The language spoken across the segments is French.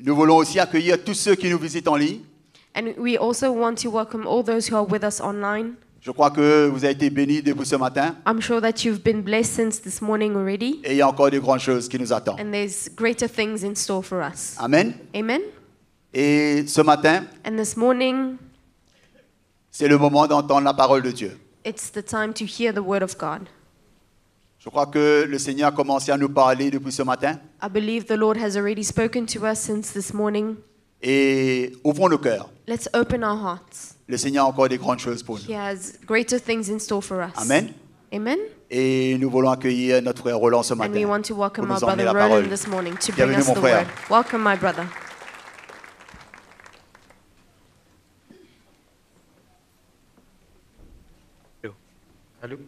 Nous voulons aussi accueillir tous ceux qui nous visitent en ligne. And we also want to welcome all those who are with us online. Je crois que vous avez été bénis depuis ce matin I'm sure that you've been blessed since this morning already, et il y a encore de grandes choses qui nous attendent. and there's greater things in store for us. Amen. Amen. Et ce matin, And this morning, c'est le moment d'entendre la parole de Dieu. it's the time to hear the word of God. Je crois que le Seigneur a commencé à nous parler depuis ce matin. I believe the Lord has already spoken to us since this morning. Et ouvrons nos cœurs. Let's open our hearts. Le Seigneur a encore des grandes choses pour nous. He has greater things in store for us. Amen. Amen. Et nous voulons accueillir notre frère Roland ce And matin we want to pour welcome nous our emmener brother la parole. Roland this morning to bring Bienvenue, us mon the frère. word. Welcome, my brother. Allô?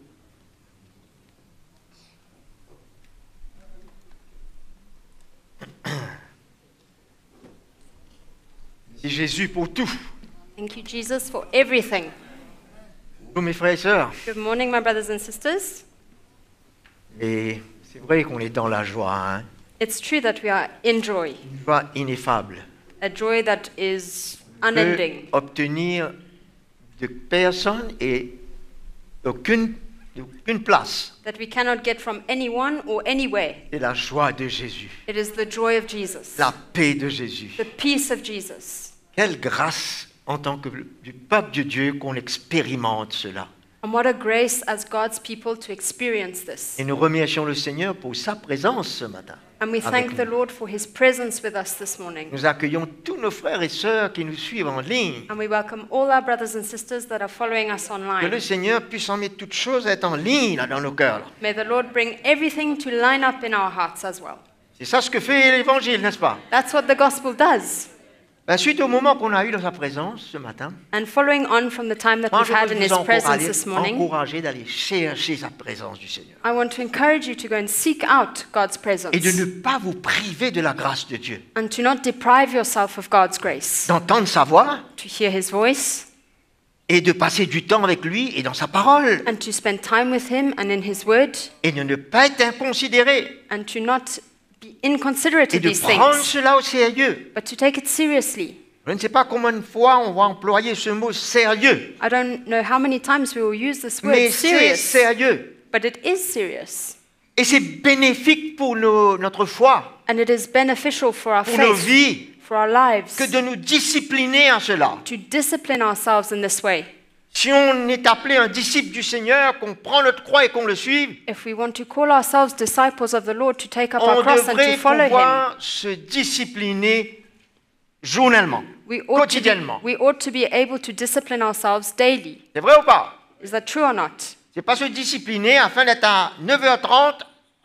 Merci Jésus pour tout. Thank you, Jesus, for everything. Bonjour mes frères et sœurs. Good morning, my brothers and sisters. Et c'est vrai qu'on est dans la joie, hein? It's true that we are in joy, Une joie ineffable. a joy that is Peut unending, obtenir de personne et aucune place. that we cannot get from anyone or anywhere. C'est la joie de Jésus, It is the joy of Jesus, la paix de Jésus. the peace of Jesus. Quelle grâce en tant que du peuple de Dieu qu'on expérimente cela. And what a grace as God's people to experience this. Et nous remercions le Seigneur pour sa présence ce matin. And we avec thank the nous. Lord for his presence with us this morning. Nous accueillons tous nos frères et sœurs qui nous suivent en ligne. And we welcome all our brothers and sisters that are following us Que le online. Seigneur puisse en mettre toutes choses à être en ligne là, dans nos cœurs. Là. May the Lord bring everything to line up in our hearts as well. C'est ça ce que fait l'Évangile, n'est-ce pas? That's what the gospel does. Ben, suite au moment qu'on a eu dans sa présence ce matin, And following on from the time that moi we've je had veux in vous his presence this morning, encourager d'aller chercher sa présence du Seigneur. I want to encourage you to go and seek out God's presence Et de ne pas vous priver de la grâce de Dieu. and to not deprive yourself of God's grace, D'entendre sa voix to hear his voice et de passer du temps avec lui et dans sa parole. and to spend time with him and in his word Et de ne pas être inconsidéré. and to not be inconsiderate Et of de these prendre things, cela au sérieux. but to take it seriously. Je ne sais pas combien de fois on va employer ce mot sérieux. I don't know how many times we will use this word Mais c'est serious, sérieux. but it is serious. Et c'est bénéfique pour notre foi, And it is beneficial for our pour nos faith, vies, for our lives, que de nous discipliner en cela. to discipline ourselves in this way. Si on est appelé un disciple du Seigneur, qu'on prend notre croix et qu'on le suive, If we want to call ourselves disciples of the Lord, to take up on our cross and to devrait follow Him, pouvoir se discipliner journellement, quotidiennement. we ought to be able to discipline ourselves daily. C'est vrai ou pas? Is that true or not? C'est pas se discipliner afin d'être à 9h30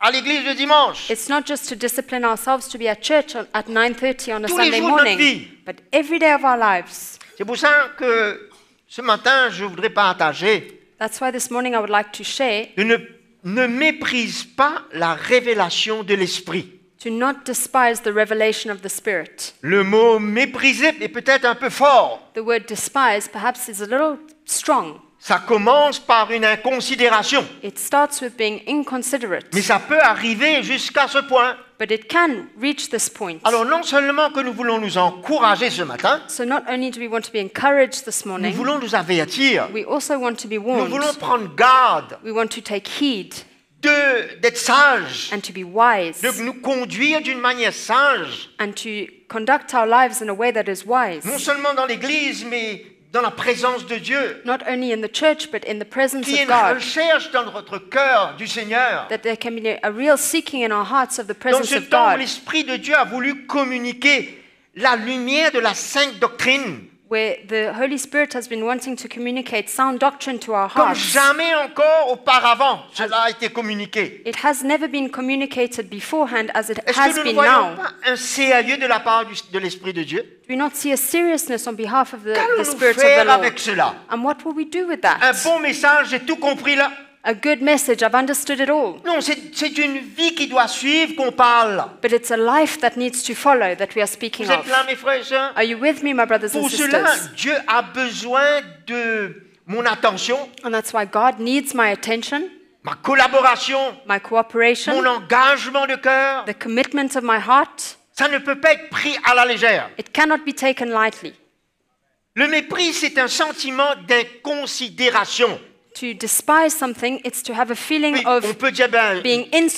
à l'église le dimanche. It's not just to discipline ourselves to be at church at 9:30 on a Tous les Sunday jours de notre morning, vie. but every day of our lives. C'est pour ça que ce matin, je voudrais partager That's why this morning I would like to share de ne méprise pas la révélation de l'Esprit. to not despise the revelation of the Spirit. Le mot mépriser est peut-être un peu fort. The word despise perhaps is a little strong. Ça commence par une inconsidération. It starts with being inconsiderate, Mais ça peut arriver jusqu'à ce point. but it can reach this point. Alors non seulement que nous voulons nous encourager ce matin, So not only do we want to be encouraged this nous morning, voulons nous avertir. we also want to be Nous warned. voulons prendre garde We want to take heed d'être sages, and to be wise de nous conduire d'une manière sage, and to conduct our lives in a way that is wise. non seulement dans l'Église, mais dans la présence de Dieu. Not only in the church, but in the presence Qu'il y ait of une God. recherche dans votre cœur du Seigneur. That there can be a real seeking in our hearts of the Dans presence ce of temps où God, l'Esprit de Dieu a voulu communiquer la lumière de la sainte doctrine, where the Holy Spirit has been wanting to communicate sound doctrine to our comme hearts. jamais encore auparavant cela a été communiqué. It has never been communicated beforehand as it Est-ce has que nous ne been voyons now. pas un sérieux de la part de l'Esprit de Dieu? Do we not see a seriousness on behalf of the Qu'allons-nous Spirit of the faire Lord? avec cela? And what will we do with Un that? bon message, j'ai tout compris là. A good message, I've understood it all. Non, c'est une vie qui doit suivre qu'on parle. But it's a life that needs to follow that we are speaking Vous êtes of. là, mes frères et sœurs? Are you with me, my brothers and Pour cela, sisters? Dieu a besoin de mon attention, And that's why God needs my attention, ma collaboration, my cooperation, mon engagement de cœur. the commitment of my heart. Ça ne peut pas être pris à la légère. It cannot be taken lightly. Le mépris, c'est un sentiment d'inconsidération. To despise something, it's to have a feeling Oui, on of peut dire, ben, being mais mon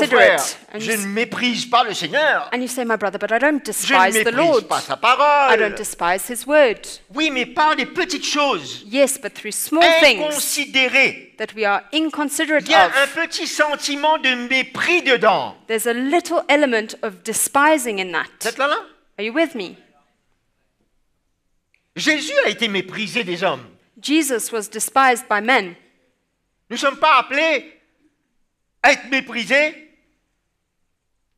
frère, inconsiderate. je ne méprise pas le Seigneur. And you say, my brother, but I don't Je ne despise the méprise Lord. pas sa I parole. don't despise his word. Oui, mais par des petites choses Yes, but through small things inconsidérées. that we are inconsiderate Il y a un of, petit sentiment de mépris dedans. there's a little element of despising in Vous that. êtes là? Are you with me? Jésus a été méprisé des hommes. Jesus was despised by men. Nous ne sommes pas appelés à être méprisés.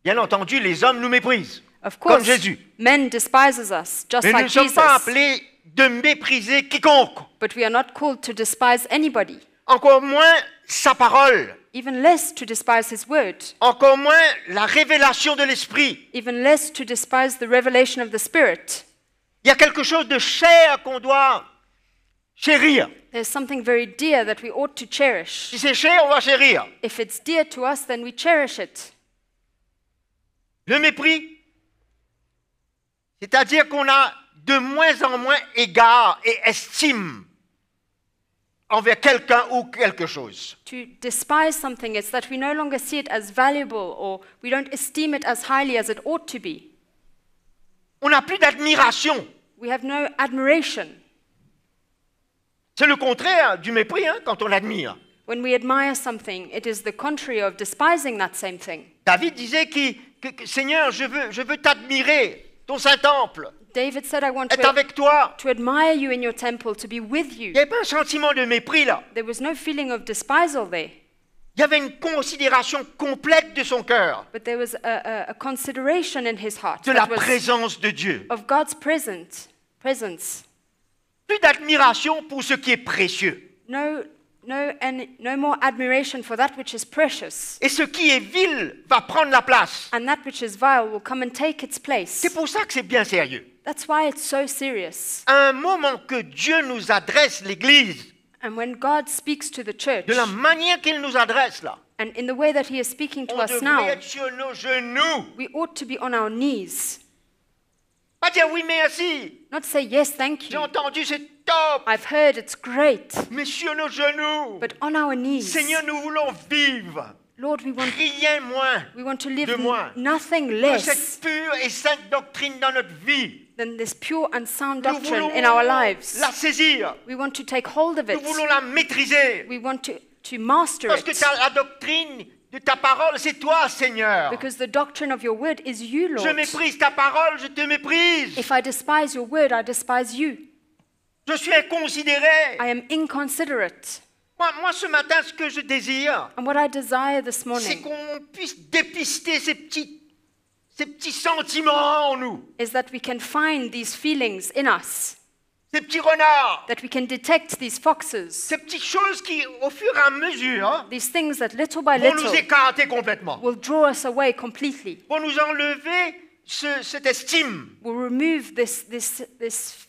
Bien entendu, les hommes nous méprisent, Of comme course, Jésus. men despises us, just Mais nous ne like sommes pas Jesus. appelés de mépriser quiconque, But we are not called to despise anybody, encore moins sa parole, even less to despise his word, encore moins la révélation de l'Esprit. even less to despise the revelation of the Spirit. Il y a quelque chose de cher qu'on doit chérir. There's something very dear that we ought to cherish. Si c'est cher, on va chérir. If it's dear to us, then we cherish it. Le mépris, c'est-à-dire qu'on a de moins en moins égard et estime envers quelqu'un ou quelque chose. To despise something is that we no longer see it as valuable or we don't esteem it as highly as it ought to be. On n'a plus d'admiration. We have no admiration. C'est le contraire du mépris, hein, quand on admire. When we admire something, it is the contrary of despising that same thing. David disait Seigneur, je veux t'admirer, ton Saint-Temple, David said, I want être avec toi. to admire you in your temple, to be with you. Il n'y avait pas un sentiment de mépris là. There was no feeling of despisal there, Il y avait une considération complète de son cœur, but there was a consideration in his heart de la that was présence de Dieu. of God's presence. Plus d'admiration pour ce qui est précieux. No more admiration for that which is precious, Et ce qui est vil va prendre la place. and that which is vile will come and take its place. C'est pour ça que c'est bien sérieux. That's why it's so serious. À un moment que Dieu nous adresse l'Église, And when God speaks to the church, de la manière qu'il nous adresse là, and in the way that He is speaking to on us devrait now, être sur nos genoux. we ought to be on our knees. Pas dire oui merci, Not say, yes, thank j'ai you. entendu, c'est top, I've heard it's great. mais sur nos genoux. But on our knees, Seigneur, nous voulons vivre, Lord, we rien moins want to live de moins nothing que less cette pure et sainte doctrine dans notre vie. than this pure and sound Nous doctrine voulons in our lives. la saisir, We want to take hold of nous it. voulons la maîtriser. We want to master Parce que it. la doctrine de ta parole, c'est toi, Seigneur. Because the doctrine of your word is you, Je Lord. méprise ta parole, je te méprise. If I despise your word, I despise you. Je suis inconsidéré. I am inconsiderate. Moi, ce matin, ce que je désire, And what I desire this c'est morning qu'on puisse dépister ces petits sentiments en nous, is that we can find these feelings in us, ces petits renards, that we can detect these foxes, ces petites choses qui, au fur et à mesure, these things that little by vont nous little écarter complètement, will draw us away completely, vont nous enlever cette estime, will remove this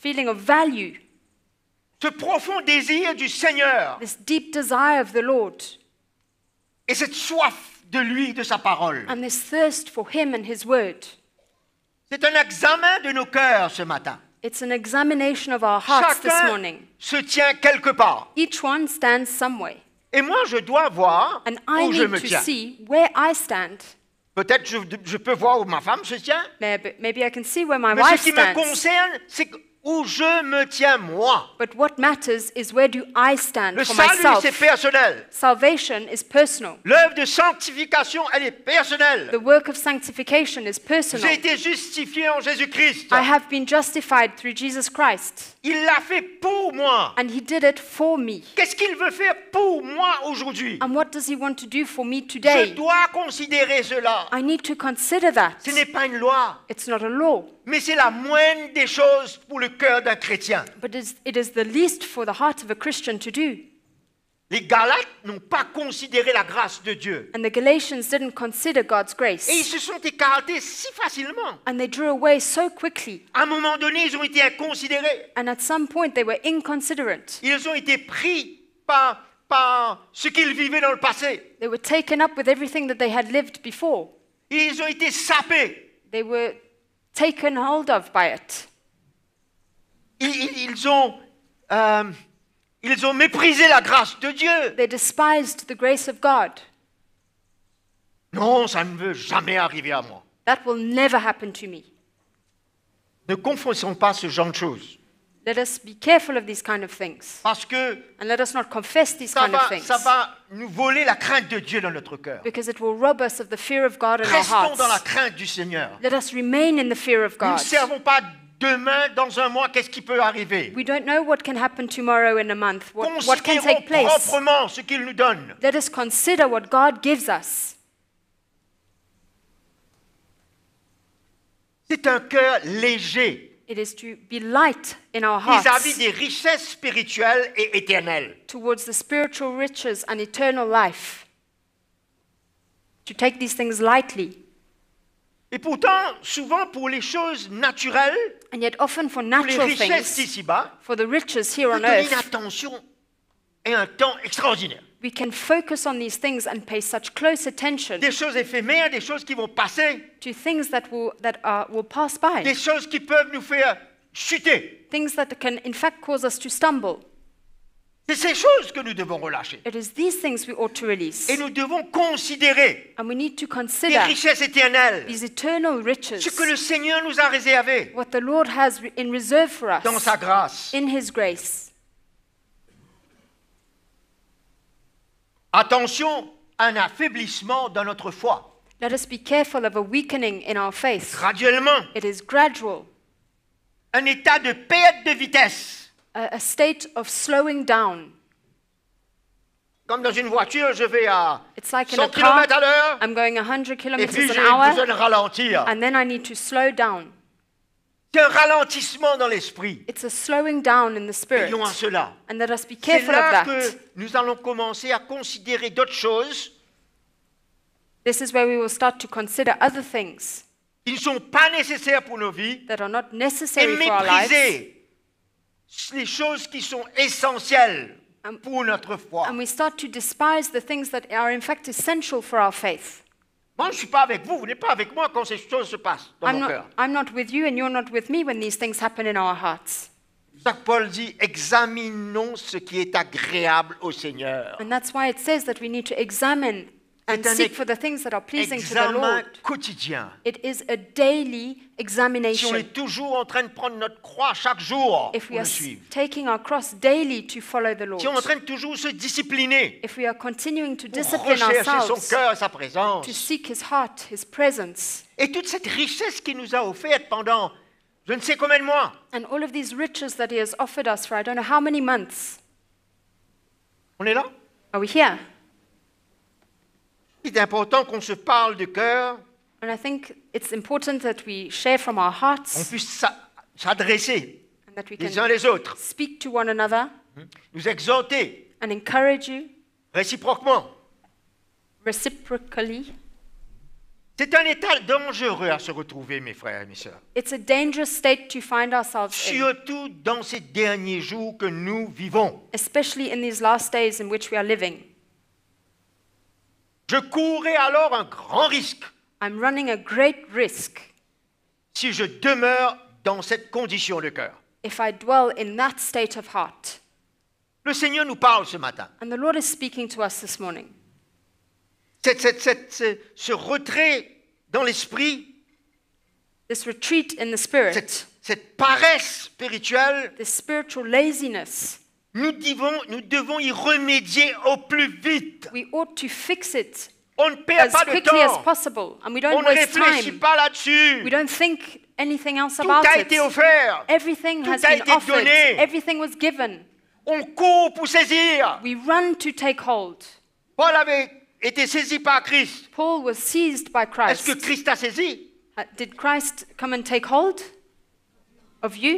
feeling of value, ce profond désir du Seigneur this deep desire of the Lord, et cette soif de lui, de sa parole. and this thirst for Him and His word. C'est un examen de nos cœurs ce matin. It's an examination of our hearts this Chacun morning. se tient quelque part. Each one stands some way. Et moi, je dois voir And I où je need me to tiens. see where I stand. Peut-être je peux voir où ma femme se tient. Maybe I can see where my Mais wife ce qui me stands. concerne, c'est où je me tiens moi. But what matters is where do I stand Le for salut, myself. c'est personnel. Salvation is personal. L'œuvre de sanctification, elle est personnelle. The work of sanctification is personal. J'ai été justifié en Jésus-Christ. I have been justified through Jesus Christ, Il l'a fait pour moi. and He did it for me. Qu'est-ce qu'il veut faire pour moi aujourd'hui? And what does He want to do for me Je today? dois considérer cela. I need to consider that. Ce n'est pas une loi, It's not a law, mais c'est la moindre des choses pour le cœur d'un chrétien. but it is the least for the heart of a Christian to do. Les Galates n'ont pas considéré la grâce de Dieu. And the Galatians didn't consider God's Et ils grace, se sont écartés si facilement. and they drew away so quickly. À un moment donné, ils ont été inconsidérés. And at some point, they were inconsiderate. Ils ont été pris par ce qu'ils vivaient dans le passé. They were taken up with everything that they had lived before. Ils ont été sapés. They were taken hold of by it. Ils ont méprisé la grâce de Dieu. They despised the grace of God. Non, ça ne veut jamais arriver à moi. That will never happen to me. Ne confessons pas ce genre de choses. Let us be careful of these kind of things. Parce que And let us not confess these ça kind of things. va nous voler la crainte de Dieu dans notre cœur. Because it will rob us of the fear of God in our Restons dans la hearts. crainte du Seigneur. Let us remain in the fear of Nous ne God. servons pas demain, dans un mois, qu'est-ce qui peut arriver. We don't know what can happen tomorrow in a month, what can Considérons take place. proprement ce qu'il nous donne. Let us consider what God gives us. C'est un cœur léger It is to be light in our vis-à-vis hearts des richesses spirituelles et éternelles. towards the spiritual riches and eternal life. To take these things lightly. Et pourtant, souvent pour les choses naturelles, And yet often for pour les natural richesses things, ici-bas, for the riches here on on donne une earth, attention et un temps extraordinaire. we can focus on these things and pay such close attention Des choses éphémères, des choses qui vont passer, to things that will pass by, des choses qui peuvent nous faire chuter. things that can in fact cause us to stumble. C'est ces choses que nous devons relâcher. It is these things we ought to release. Et nous devons considérer And we need to les consider richesses éternelles, these eternal riches, ce que le Seigneur nous a réservé what the Lord has in reserve for us dans sa grâce. in His grace. Attention à un affaiblissement dans notre foi. Let us be careful of a weakening in our faith. Graduellement, It is gradual, un état de perte de vitesse. a state of slowing down. Comme dans une voiture, je vais à It's like in 100 a car, km à l'heure, I'm going 100 et puis kilometers j'ai an hour, besoin de ralentir. and then I need to slow down. C'est un ralentissement dans l'esprit. It's a slowing down in the spirit. Veillons à cela. And let us be C'est careful of là that. que nous allons commencer à considérer d'autres choses This is where we will start to consider other things qui ne sont pas nécessaires pour nos vies that are not et necessary for our lives. mépriser les choses qui sont essentielles pour notre foi. And we start to despise the things that are in fact essential for our faith. Moi, je ne suis pas avec vous, vous n'êtes pas avec moi quand ces choses se passent dans mon cœur. I'm not with you and you're not with me when these things happen in our hearts. C'est ça que Paul dit, examinons ce qui est agréable au Seigneur. And that's why it says that we need to examine and C'est un seek for the things that are pleasing to the examen Lord. quotidien. It is a daily Si on examination. est toujours en train de prendre notre croix chaque jour If pour we le are suivre, taking our cross daily to follow the Lord, si on est en train de toujours se discipliner if we are continuing to pour discipline rechercher son ourselves cœur et sa to présence, seek His heart, His presence, et toute cette richesse qu'il nous a offerte pendant je ne sais combien de mois, and all of these riches that He has offered us for I don't know how many months. on est là. Are we here? Il est important qu'on se parle de cœur, And I think it's important that we share from our qu'on hearts puisse s'adresser and that we les uns can les autres, speak to one another nous exhorter and encourage you réciproquement. reciprocally. C'est un état dangereux à se retrouver, mes frères et mes sœurs. It's a dangerous state to find ourselves in, Surtout dans ces derniers jours que nous vivons. especially in these last days in which we are living. Je courrais alors un grand risque I'm running a great risk si je demeure dans cette condition de cœur. if I dwell in that state of heart. Le Seigneur nous parle ce matin. And the Lord is speaking to us this morning. Ce retrait dans l'esprit, This retreat in the spirit, cette paresse spirituelle, this spiritual laziness, nous devons y remédier au plus vite. we ought to fix it On ne perd as pas de quickly as temps. possible. And we On don't ne waste réfléchit time. pas là-dessus. We don't think anything else Tout about a it. été offert. Everything Tout has a been été offered. donné. Everything was given. On court pour saisir. We run to take hold. Paul avait été saisi par Christ. Paul was seized by Est-ce que Christ. Christ a saisi? Did Christ come and take hold of you?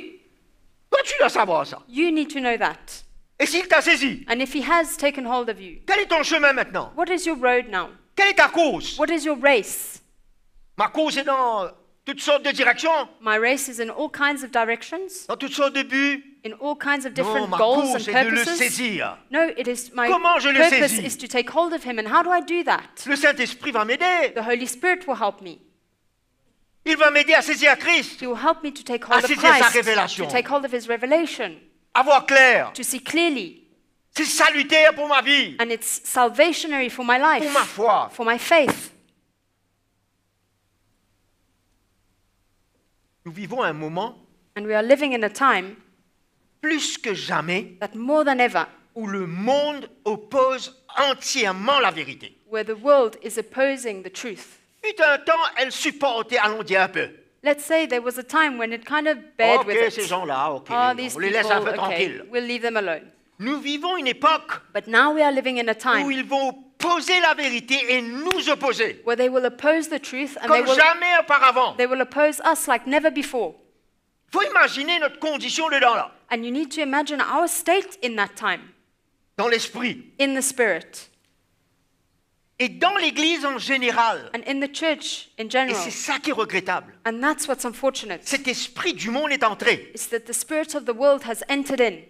Toi, tu dois savoir ça. You need to know that. Et s'il t'a saisi, And if he has taken hold of you, quel est ton chemin maintenant? what is your road now? Quelle est ta course? What is your race? Ma course est dans toutes sortes de directions, My race is in all kinds of directions, dans toutes sortes de buts. in all kinds of Non, different ma goals course and est de le purposes. saisir. No, it is my Comment je le purpose saisis? is to take hold of him. And how do I do that? Le Saint-Esprit va m'aider. The Holy Spirit will help me. Il va m'aider à saisir Christ, He will help me to take hold of saisir sa Christ, révélation. to take hold of His revelation, à voir clair. to see clearly. C'est salutaire pour ma vie, And it's salvationary for my life, pour ma foi. for my faith. Nous vivons un moment, And we are living in a time plus que jamais, that more than ever, où le monde oppose entièrement la vérité. where the world is opposing the truth. Fut un temps, elle supportait, allons dire un peu. Let's say there was a time when it kind of bared Ok, with ces it. gens-là, ok, Oh, these on les laisse un people, peu okay, tranquilles. we'll leave them alone. Nous vivons une époque But now we are living in a où time ils vont opposer la vérité et nous opposer, where they will oppose the truth and they comme jamais auparavant. will oppose us like never before. Il faut imaginer notre condition dedans là, And you need to imagine our state in that time, dans l'esprit. in the spirit, Et dans l'Église en général. and in the church in Et general. c'est ça qui est regrettable. And that's what's unfortunate, Cet esprit du monde est entré. is that the spirit of the world has entered in.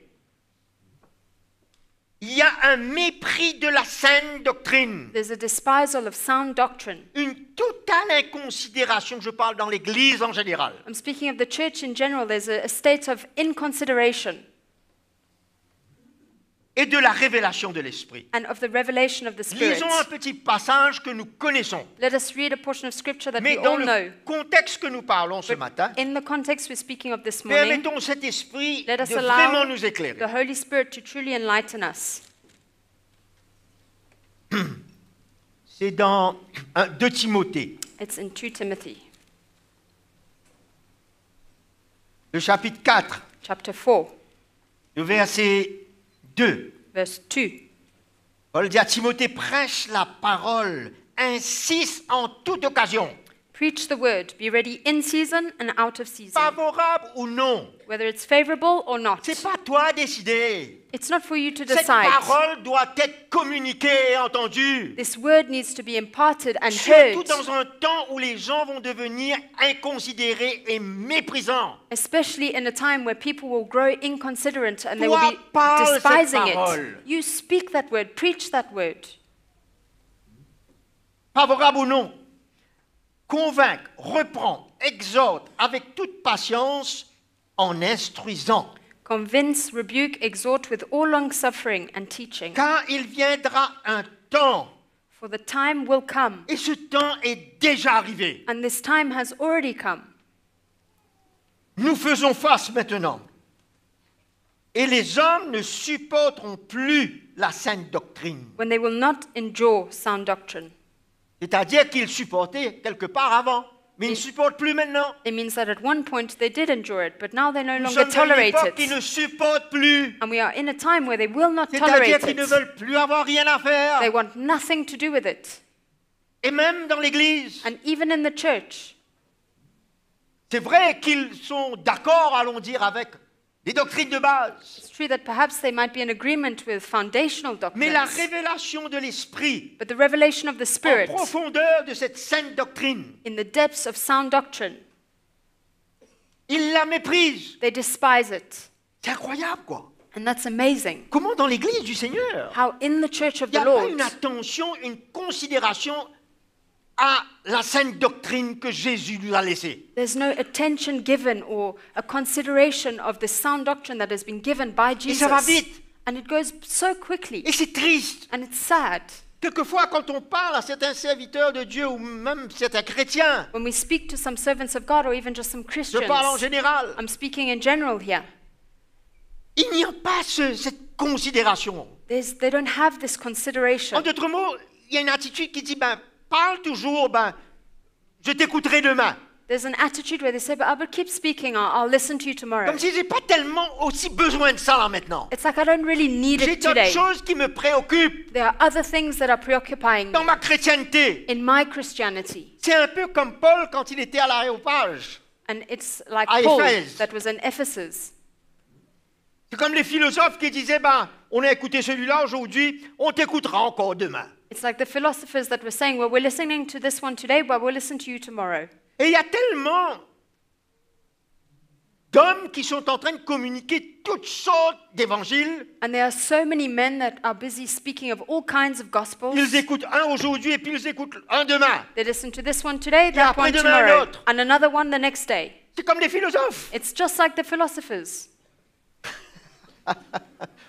Il y a un mépris de la saine doctrine. There's a despisal of sound doctrine. Une totale inconsidération, je parle dans l'Église en général. I'm speaking of the church in general. There's a state of inconsideration Et de la révélation de l'esprit. and of the revelation of the Spirit. Lisons un petit passage que nous connaissons. Let us read a portion of scripture that Mais we dans all le know. contexte que nous parlons ce matin, In the context we're speaking of this morning, permettons cet esprit let us de vraiment allow nous éclairer. the Holy Spirit to truly enlighten us. C'est dans 2 Timothée, It's in 2 Timothy, le chapitre 4, chapter 4, le verset 2. verse 2. Paul dit à Timothée, prêche la parole, insiste en toute occasion, Preach the word, be ready in season and out of season, favorable ou non. whether it's favorable or not. C'est pas toi à décider. It's not for you to Cette decide. parole doit être communiquée et entendue. This word needs to be imparted and Surtout heard, dans un temps où les gens vont devenir inconsidérés et méprisants. especially in a time where people will grow inconsiderate and they Toi, will be parle cette despising parole. it. You speak that word, preach that word. Favorable ou non. Convaincre, reprend, exhorte avec toute patience en instruisant. Convince, rebuke, exhort with all long suffering and teaching. Car il viendra un temps, For the time will come, et ce temps est déjà arrivé. and this time has already come. Nous faisons face maintenant. Et les hommes ne supporteront plus la sainte doctrine. When they will not endure sound doctrine. C'est-à-dire qu'ils supportaient quelque part avant, mais ils ne supportent plus maintenant. It means that at one point they did endure it, but now they no Nous longer sommes dans une tolerate époque qui ne it. supporte plus. And we are in a time where they will not C'est-à-dire tolerate qu'ils ne it. veulent plus avoir rien à They faire. want nothing to do with it. Et même dans l'Église. And even in the church, C'est vrai qu'ils sont d'accord, allons dire, avec des doctrines de base. it's true that perhaps they might be in agreement with foundational Mais la doctrines. révélation de l'Esprit, But the revelation of the en Spirit, profondeur de cette sainte doctrine, in the depths of sound doctrine, ils la méprisent. they despise it. C'est incroyable, quoi. And that's amazing. Comment dans l'Église du Seigneur, How in the church of il n'y the a pas Lord, une attention, une considération à la sainte doctrine que Jésus nous a laissée. there's no attention given or a consideration of the sound doctrine that has been given by Et ça va Jesus. vite. And it goes so quickly. Et c'est triste. And it's sad. Quelquefois, quand on parle à certains serviteurs de Dieu ou même certains chrétiens, When we speak to some servants of God or even just some je Christians, parle en général, I'm speaking in general here, il n'y a pas cette considération. they don't have this En consideration. d'autres mots, il y a une attitude qui dit, parle toujours, je t'écouterai demain. There's an attitude where they say, but I will keep speaking, I'll listen to you tomorrow. Comme si j'ai pas tellement aussi besoin de ça là maintenant. It's like I don't really need J'ai it d'autres today. choses qui me préoccupent There are other things that are preoccupying dans me ma chrétienté. in my Christianity. C'est un peu comme Paul quand il était à l'Aréopage. And it's like À Paul Éphèse. that was in Ephesus. C'est comme les philosophes qui disaient, on a écouté celui-là aujourd'hui, on t'écoutera encore demain. It's like the philosophers that were saying, well, we're listening to this one today, but we'll listen to you tomorrow. Et il y a tellement d'hommes qui sont en train de communiquer toutes sortes d'évangiles. And there are so many men that are busy speaking of all kinds of gospels. Ils écoutent un aujourd'hui et puis ils écoutent un demain. They listen to this one today, that one après-demain, tomorrow, l'autre. and another one the next day. C'est comme les philosophes. It's just like the philosophers.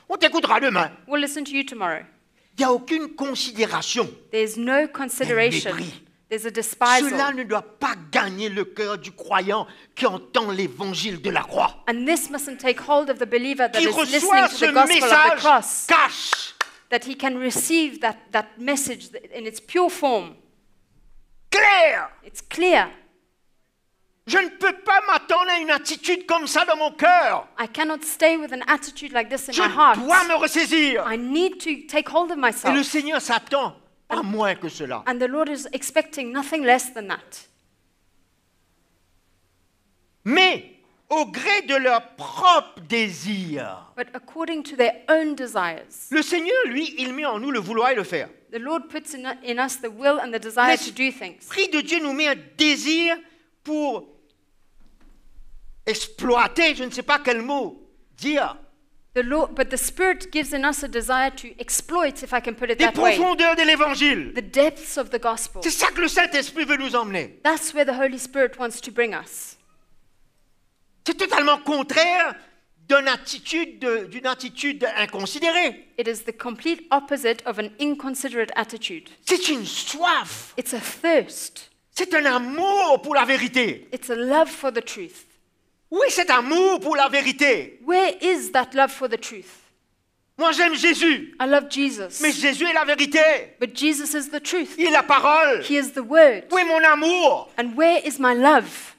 On t'écoutera demain. We'll listen to you tomorrow. Il n'y a aucune considération. There's no consideration. mépris. There's a despisal. Cela ne doit pas gagner le cœur du croyant qui entend l'évangile de la croix. And this mustn't take hold of the believer that Qui is listening reçoit to ce the gospel of the message cross, cash, that he can receive that message in its pure form. clair. It's clear. Je ne peux pas m'attendre à une attitude comme ça dans mon cœur. I cannot stay with an attitude like this in Je my heart. dois me ressaisir. I need to take hold of Et le myself. Seigneur s'attend pas moins que cela. And the Lord is expecting nothing less than that. Mais au gré de leurs propres désirs, But according to their own desires. le Seigneur, lui, il met en nous le vouloir et le faire. The Lord puts in us the will and the desire to do things. L'Esprit de Dieu nous met un désir pour exploiter, je ne sais pas quel mot dire, But the Spirit gives in us a desire to exploit, if I can put it des that way, profondeurs de l'Évangile. the depths of the gospel. C'est ça que le Saint-Esprit veut nous emmener. That's where the Holy Spirit wants to bring us. C'est totalement contraire d'une attitude inconsidérée. It is the complete opposite of an inconsiderate attitude. C'est une soif. It's a thirst. C'est un amour pour la vérité. It's a love for the truth. Où est cet amour pour la vérité? Where is that love for the truth? Moi, j'aime Jésus. I love Jesus. Mais Jésus est la vérité. But Jesus is the truth. Il est la parole. He is the word. Où est mon amour? And where is my love?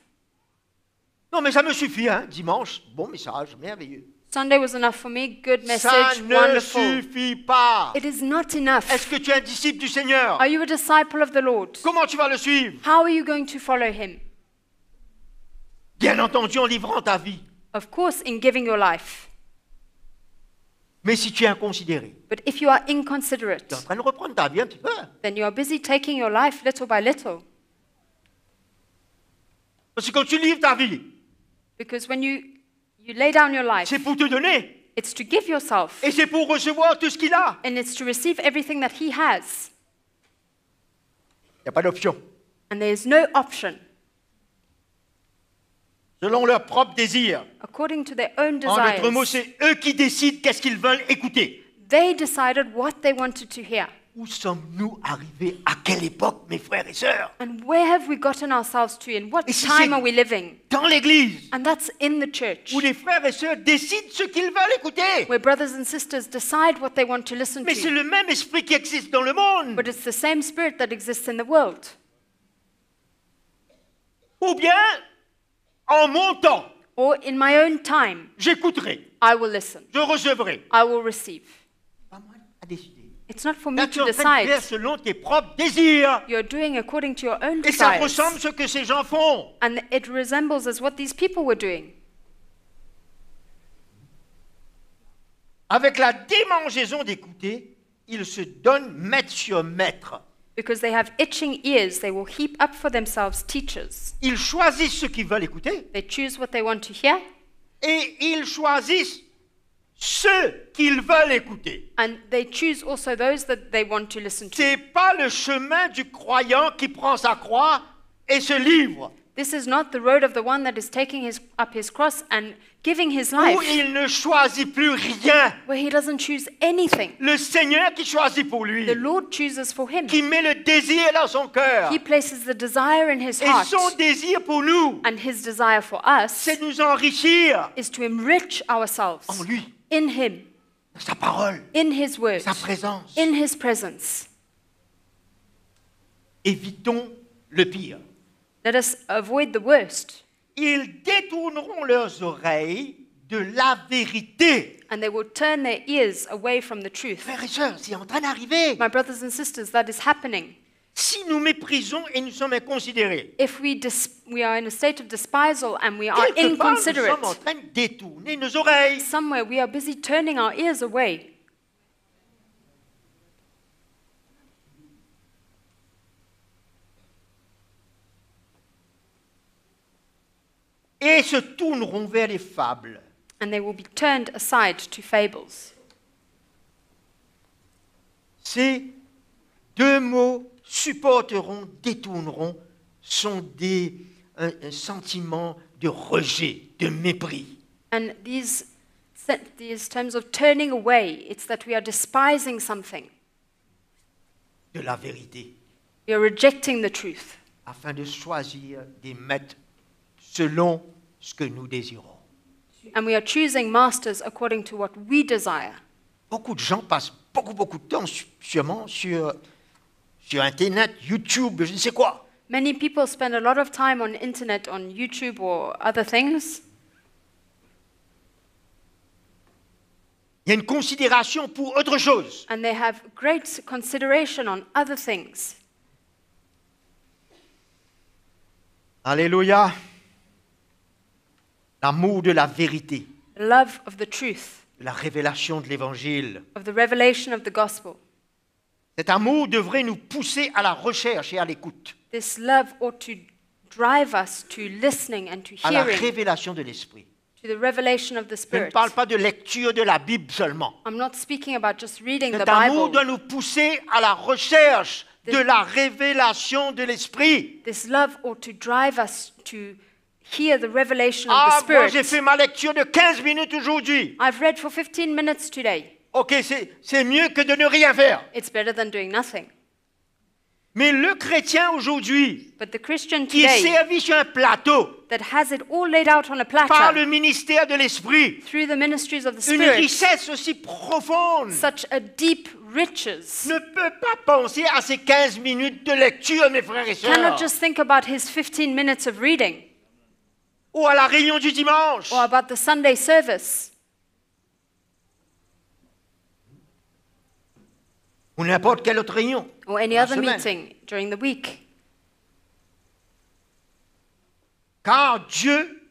Non, mais ça me suffit, hein. Dimanche, bon message, merveilleux. Sunday was enough for me. Good Ça message. ne Wonderful. suffit pas. It is not enough. Est-ce que tu es un disciple du Seigneur? Are you a disciple of the Lord? Comment tu vas le suivre? How are you going to follow him? Bien entendu, en livrant ta vie. Of course, in giving your life. Mais si tu es inconsidéré, But if you are tu es en inconsiderate, train de reprendre ta vie un petit peu. then you are busy taking your life little by little. Parce que quand tu livres ta vie, Because when you lay down your life, c'est pour te donner. it's to give yourself. Et c'est pour recevoir tout ce qu'il a. And it's to receive everything that he has. Il n'y a pas d'option. And there is no option. Selon leurs propres désirs. According to their own En d'autres mots, desires, c'est eux qui décident qu'est-ce qu'ils veulent écouter. they decided what they wanted to hear. Où sommes-nous arrivés? À quelle époque, mes frères et sœurs? And where have we gotten ourselves to? In what Et si time c'est are we living? dans l'Église, And that's in the church, où les frères et sœurs décident ce qu'ils veulent écouter. where brothers and sisters decide what they want to listen Mais c'est to. le même esprit qui existe dans le monde. But it's the same spirit that exists in the world. Ou bien, en mon temps, Or in my own time, j'écouterai, I will listen. je recevrai. I will receive. Pas moi à décider. It's not for Là, me tu es to en train de faire decide. selon tes propres désirs. You're doing according to your own Et ça desires. ressemble à ce que ces gens font. And it resembles as what these people were doing. Avec la démangeaison d'écouter, ils se donnent maître sur maître. Because they have itching ears, they will heap up for themselves teachers. Ils choisissent ce qu'ils veulent écouter They choose what they want to hear, et ils choisissent ceux qu'ils veulent écouter. and they choose also those that they want to listen to. C'est pas le chemin du croyant qui prend sa croix et se livre, This is not the road of the one that is taking up his cross and giving his où life, il ne choisit plus rien. where he doesn't choose anything. Le Seigneur qui choisit pour lui, The Lord chooses for him. qui met le désir dans son cœur. He places the desire in his Et heart, son désir pour nous, and his desire for us c'est de nous enrichir is to enrich ourselves en lui, in him, dans sa parole, in his word, sa présence. in his presence. Évitons le pire. Let us avoid the worst, Ils détourneront leurs oreilles de la vérité. and they will turn their ears away from the truth. Frères et sœurs, c'est en train d'arriver. My brothers and sisters, that is happening. Si nous méprisons et nous sommes inconsidérés, If we are in a state of despisal and we are quelque part, nous inconsiderate, sommes en train de détourner nos oreilles. somewhere we are busy turning our ears away. et se tourneront vers les fables. and they will be turned aside to fables. Ces deux mots, supporteront, détourneront, sont un sentiment de rejet, de mépris. And these terms of turning away, it's that we are despising something. De la vérité, We are rejecting the truth afin de choisir des maîtres selon ce que nous désirons. and we are choosing masters according to what we desire. Beaucoup de gens passent beaucoup de temps sûrement sur Internet, YouTube, je ne sais quoi. Many people spend a lot of time on internet, on YouTube or other things. Il y a une considération pour autre chose. And they have great consideration on other things. Alléluia. L'amour de la vérité, Love of the truth, de la révélation de l'Évangile. of the revelation of the gospel. Cet amour devrait nous pousser à la recherche et à l'écoute, This love ought to drive us to listening and to à la hearing, révélation de l'Esprit. to the revelation of the Je ne Spirit. parle pas de lecture de la Bible seulement. I'm not speaking about just reading the Cet amour Bible. doit nous pousser à la recherche de la révélation de l'Esprit. This love ought to drive us to hear the revelation of Ah, the moi j'ai Spirit. fait ma lecture de 15 minutes aujourd'hui. I've read for 15 minutes today. Ok, c'est mieux que de ne rien faire. It's better than doing nothing. Mais le chrétien aujourd'hui, But the Christian qui est today servi sur un plateau that has it all laid out on a par platter le ministère de l'Esprit, through the ministries of the une Spirit, richesse aussi profonde, such a deep riches, ne peut pas penser à ces 15 minutes de lecture, mes frères et sœurs, cannot just think about his 15 minutes of reading ou à la réunion du dimanche. or about the Sunday service Ou n'importe quelle autre réunion. or any La other semaine. meeting during the week. Car Dieu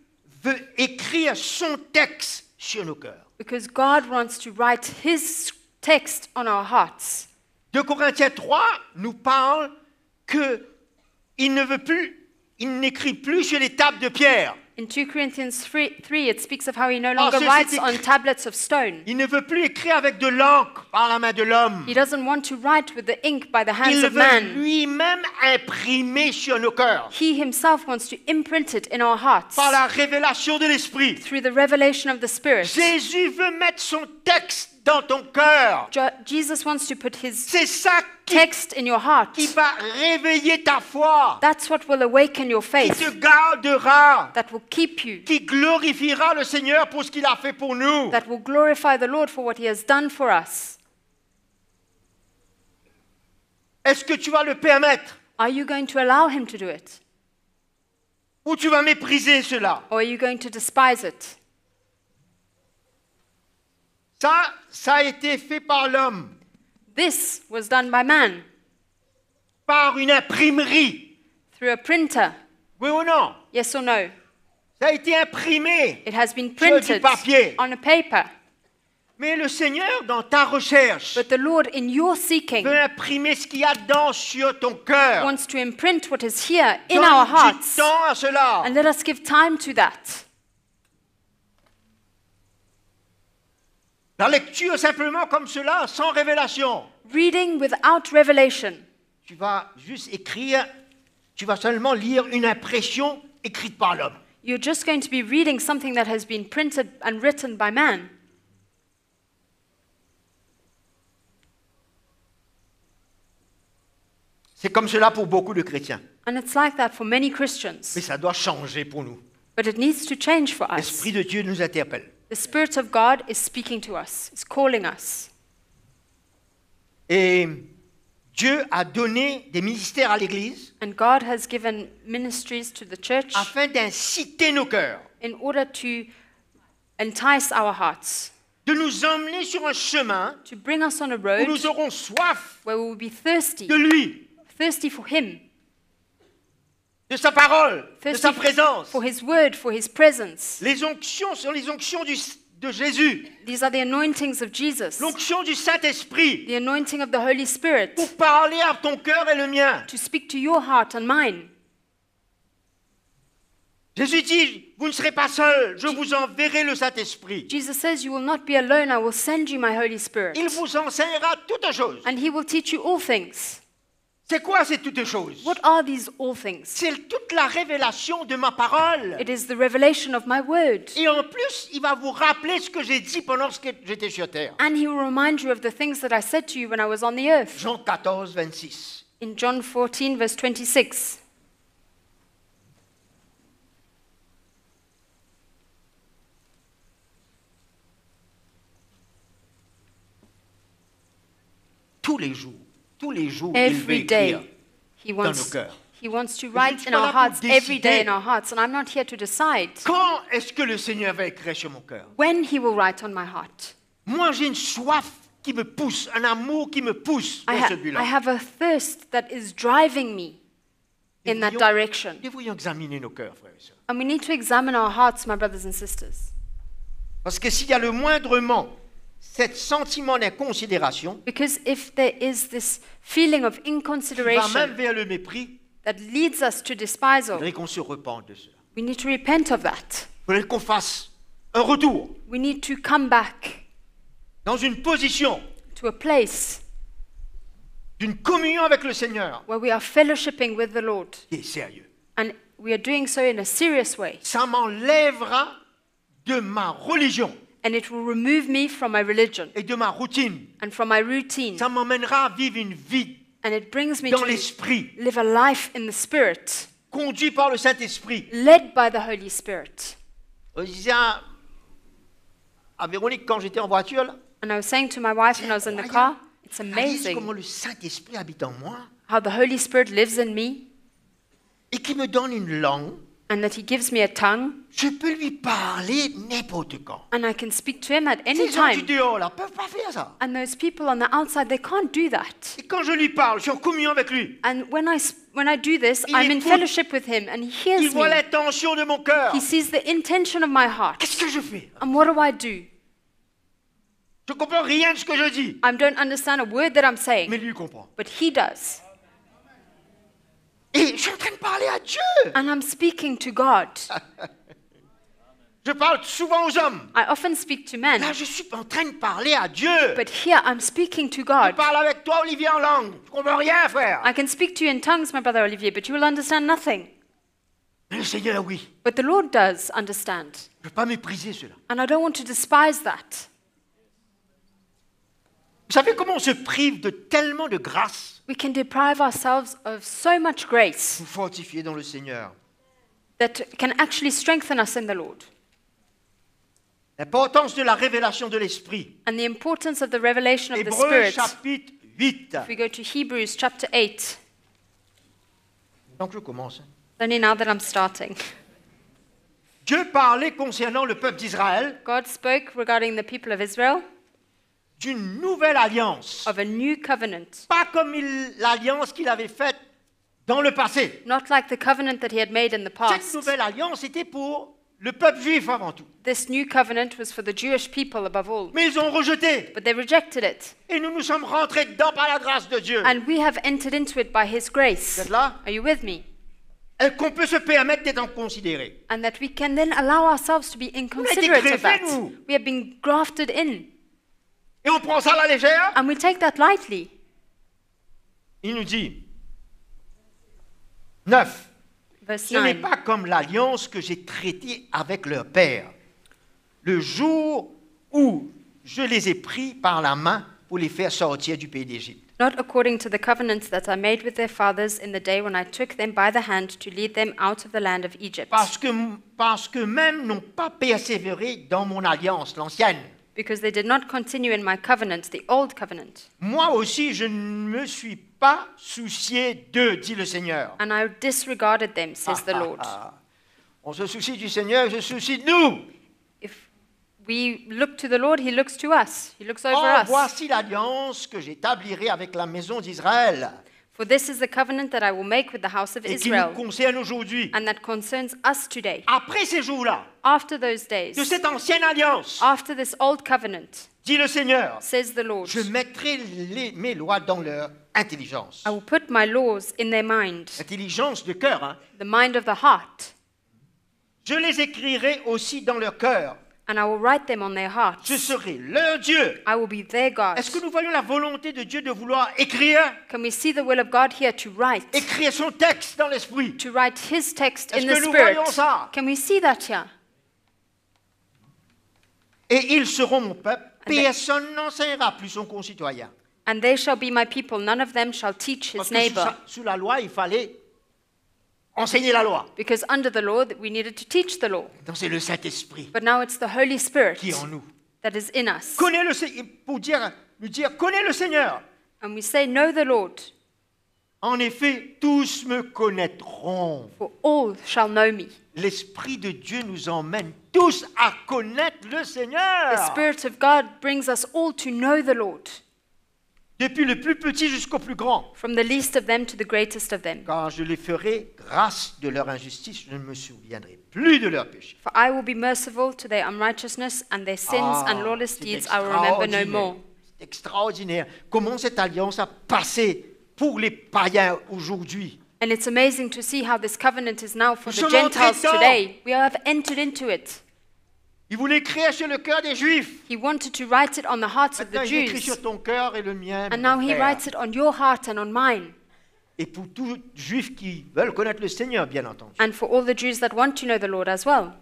veut écrire son texte sur nos cœurs. Because God wants to write his text on our hearts. 2 Corinthiens 3 nous parle que il n'écrit plus sur les tables de pierre. In 2 Corinthians 3, it speaks of how he no longer c'est writes écrit- on tablets of stone. Il ne veut plus écrire avec de l'encre par la main de l'homme. He doesn't want to write with the ink by the hands Il of veut man. lui-même imprimer sur nos cœurs He himself wants to imprint it in our hearts par la révélation de l'Esprit. through the revelation of the Spirit. Jésus veut mettre son texte dans ton cœur. Jesus wants to put his C'est ça qui text in your heart. va réveiller ta foi, That's what will awaken your qui faith, te gardera, that will keep you, qui glorifiera le Seigneur pour ce qu'il a fait pour nous. that will glorify the Lord for what he has done for us. Est-ce que tu vas le permettre Are you going to allow him to do it? ou tu vas mépriser cela? Or are you going to despise it? Ça a été fait par l'homme, This was done by man par une imprimerie. through a printer. Oui ou non? Yes or no? Ça a été imprimé. It has been Sur du printed papier. on a paper. Mais le Seigneur, dans ta recherche, But the Lord, in your seeking, veut imprimer ce qu'il y a dedans sur ton cœur. wants to imprint what is here in our Donne du hearts. temps à cela. And let us give time to that. La lecture simplement comme cela, sans révélation. Reading without revelation. Tu vas juste écrire, tu vas seulement lire une impression écrite par l'homme. You're just going to be reading something that has been printed and written by man. C'est comme cela pour beaucoup de chrétiens. And it's like that for many Christians. Mais ça doit changer pour nous. But it needs to change for us. L'Esprit de Dieu nous interpelle. The Spirit of God is speaking to us, is calling us. Et Dieu a donné des ministères à l'Église And God has given ministries to the church afin d'inciter nos cœurs, in order to entice our hearts, de nous emmener sur un chemin to bring us on a où road nous aurons soif where we will be thirsty, de lui, thirsty for Him, de sa parole, de thirsty sa présence. for His word, for His presence. Les onctions sont les onctions de Jésus, These are the anointings of Jesus, l'onction du Saint-Esprit the anointing of the Holy Spirit, pour parler à ton cœur et le mien. to speak to your heart and mine. Jésus dit, vous ne serez pas seuls, je vous enverrai le Saint-Esprit. Jesus says, you will not be alone, I will send you my Holy Spirit. Il vous enseignera toutes choses. And he will teach you all things. C'est quoi ces toutes choses? What are these all things? C'est toute la révélation de ma parole. It is the revelation of my word. Et en plus, il va vous rappeler ce que j'ai dit pendant que j'étais sur terre. And he will remind you of the things that I said to you when I was on the earth. Jean 14, 26. In John 14, verse 26. Tous les jours, il veut Every écrire day, he dans nos wants, cœurs. he wants to je ne write suis in pas our là pour hearts every day décider. in our hearts. And I'm not here to decide Quand est-ce que le Seigneur va écrire sur mon cœur? when he will write on my heart. Moi, j'ai une soif qui me pousse, un amour qui me pousse dans ce I but-là. have a thirst that is driving me in that direction. Devrions examiner nos cœurs, frères et sœurs. And we need to examine our hearts, my brothers and sisters. Parce que s'il y a le moindrement cet sentiment d'inconsidération, Because if there is this feeling of qui va même inconsideration vers le mépris, that leads us to il despisal, faudrait qu'on se repente de cela. we need to repent of that. Il faudrait qu'on fasse un retour We need to come back dans une position to a place d'une communion avec le Seigneur where we are fellowshipping with the Lord. qui est sérieux. And we are doing so in a serious way. Ça m'enlèvera de ma religion And it will remove me from my religion et de ma routine. and from my routine. Ça m'emmènera à vivre une vie And it brings me dans to l'esprit, live a life in the Spirit, conduit par le Saint-Esprit. led by the Holy Spirit. Je disais à Véronique quand j'étais en voiture, là, And I was saying to my wife when I was in the car, it's réalise amazing comment le Saint-Esprit habite en moi how the Holy Spirit lives in me et qui me donne une langue. and that He gives me a tongue Je peux lui parler n'importe quand. and I can speak to Him at any Ces gens du time. dehors là peuvent pas faire ça. And those people on the outside, they can't do that. Et quand je lui parle, je suis en communion avec lui. And when I do this, Il I'm in écoute. fellowship with Him and He Il hears voit me. l'intention de mon cœur. He sees the intention of my heart. Qu'est-ce que je fais? And what do? Je comprends rien de ce que je dis, I don't understand a word that I'm saying, mais lui comprend. but He does. Et je suis en train de parler à Dieu. And I'm speaking to God. Je parle souvent aux hommes. I often speak to men, Là, je suis en train de parler à Dieu. but here I'm speaking to Je God. parle avec toi, Olivier, en langue. Je comprends rien, frère. I can speak to you in tongues, my brother Olivier, but you will understand nothing. Mais le Seigneur, oui. But the Lord does understand. Je ne veux pas mépriser cela. And I don't want to despise that. Vous savez comment on se prive de tellement de grâce We can deprive ourselves of so much grace pour fortifier dans le Seigneur. that can actually strengthen us in the Lord. L'importance de la révélation de l'Esprit. And the importance of the revelation of the Hébreux Spirit. chapitre 8. If we go to Hebrews chapter 8, Donc je commence. only now that I'm starting. Dieu parlait concernant le peuple d'Israël God spoke regarding the people of Israel d'une nouvelle alliance. of a new covenant, Pas comme l'alliance qu'il avait faite dans le passé. not like the covenant that he had made in the Cette past. nouvelle alliance était pour le peuple juif avant tout. This new covenant was for the Jewish people above all, Mais ils ont rejeté. but they rejected it. Et nous nous sommes rentrés dedans par la grâce de Dieu. And we have entered into it by his Vous grace. êtes là? Are you with me? Et qu'on peut se permettre d'être considéré. And that we can then allow ourselves to be inconsiderate of that. greffés, nous. We have been grafted in, Et on prend ça à la légère. and we take that lightly. Il nous dit, 9. Verse Ce n'est 9. pas comme l'alliance que j'ai traitée avec leur père, le jour où je les ai pris par la main pour les faire sortir du pays d'Égypte. Not according to the covenant that I made with their fathers in the day when I took them by the hand to lead them out of the land of Egypt. Parce que même n'ont pas persévéré dans mon alliance, l'ancienne. Because they did not continue in my covenant, the old covenant. Moi aussi, je ne me suis pas soucié d'eux, dit le Seigneur. And I disregarded them, says the Lord. On se soucie du Seigneur, je se soucie de nous. If we look to the Lord, he looks to us. He looks over Oh, us. voici l'alliance que j'établirai avec la maison d'Israël For this is the covenant that I will make with the house of et qui nous Israel, concerne aujourd'hui. and that concerns us today. Après ces jours-là, After those days, de cette ancienne alliance, after this old covenant, dit le Seigneur, says the Lord, je mettrai mes lois dans leur intelligence. I will put my laws in their mind, Intelligence de cœur, hein. the mind of the heart. Je les écrirai aussi dans leur cœur. and I will write them on their hearts. Je serai leur Dieu. I will be their God. Est-ce que nous voyons la volonté de Dieu de vouloir écrire, Can we see the will of God here to write son texte dans l'esprit? his text Est-ce in que the nous Spirit? voyons ça? Can we see that here? Et ils seront mon peuple. And they- Personne n'enseignera plus son concitoyen. And they shall be my people. None of them shall teach Parce his que neighbor. sous la loi, il fallait enseigner la loi. Because under the law, we needed to teach the law. Donc c'est le Saint-Esprit But now it's the Holy Spirit qui est en nous. that is in us. Connais le pour lui dire, connais le Seigneur. And we say, know the Lord, En effet, tous me connaîtront. for all shall know me. L'Esprit de Dieu nous emmène tous à connaître le The Seigneur. Spirit of God brings us all to know the Lord, Depuis le plus petit jusqu'au plus grand. from the least of them to the greatest of them. Quand je les ferai grâce de leur injustice, je ne me souviendrai plus de leurs péchés. For I will be merciful to their unrighteousness, and their sins and lawless c'est deeds I will remember no more. C'est extraordinaire. Comment cette alliance a passé pour les païens aujourd'hui. And it's amazing to see how this covenant is now for Nous the sommes Gentiles entrés dedans. today. We have entered into it. Il voulait écrire sur le cœur des Juifs. He wanted to write it on the hearts of Maintenant, the il écrit Jews. sur ton cœur et le mien. And mon now he frère. writes it on your heart and on mine. Et pour tous les Juifs qui veulent connaître le Seigneur, bien entendu. And for all the Jews that want to know the Lord as well.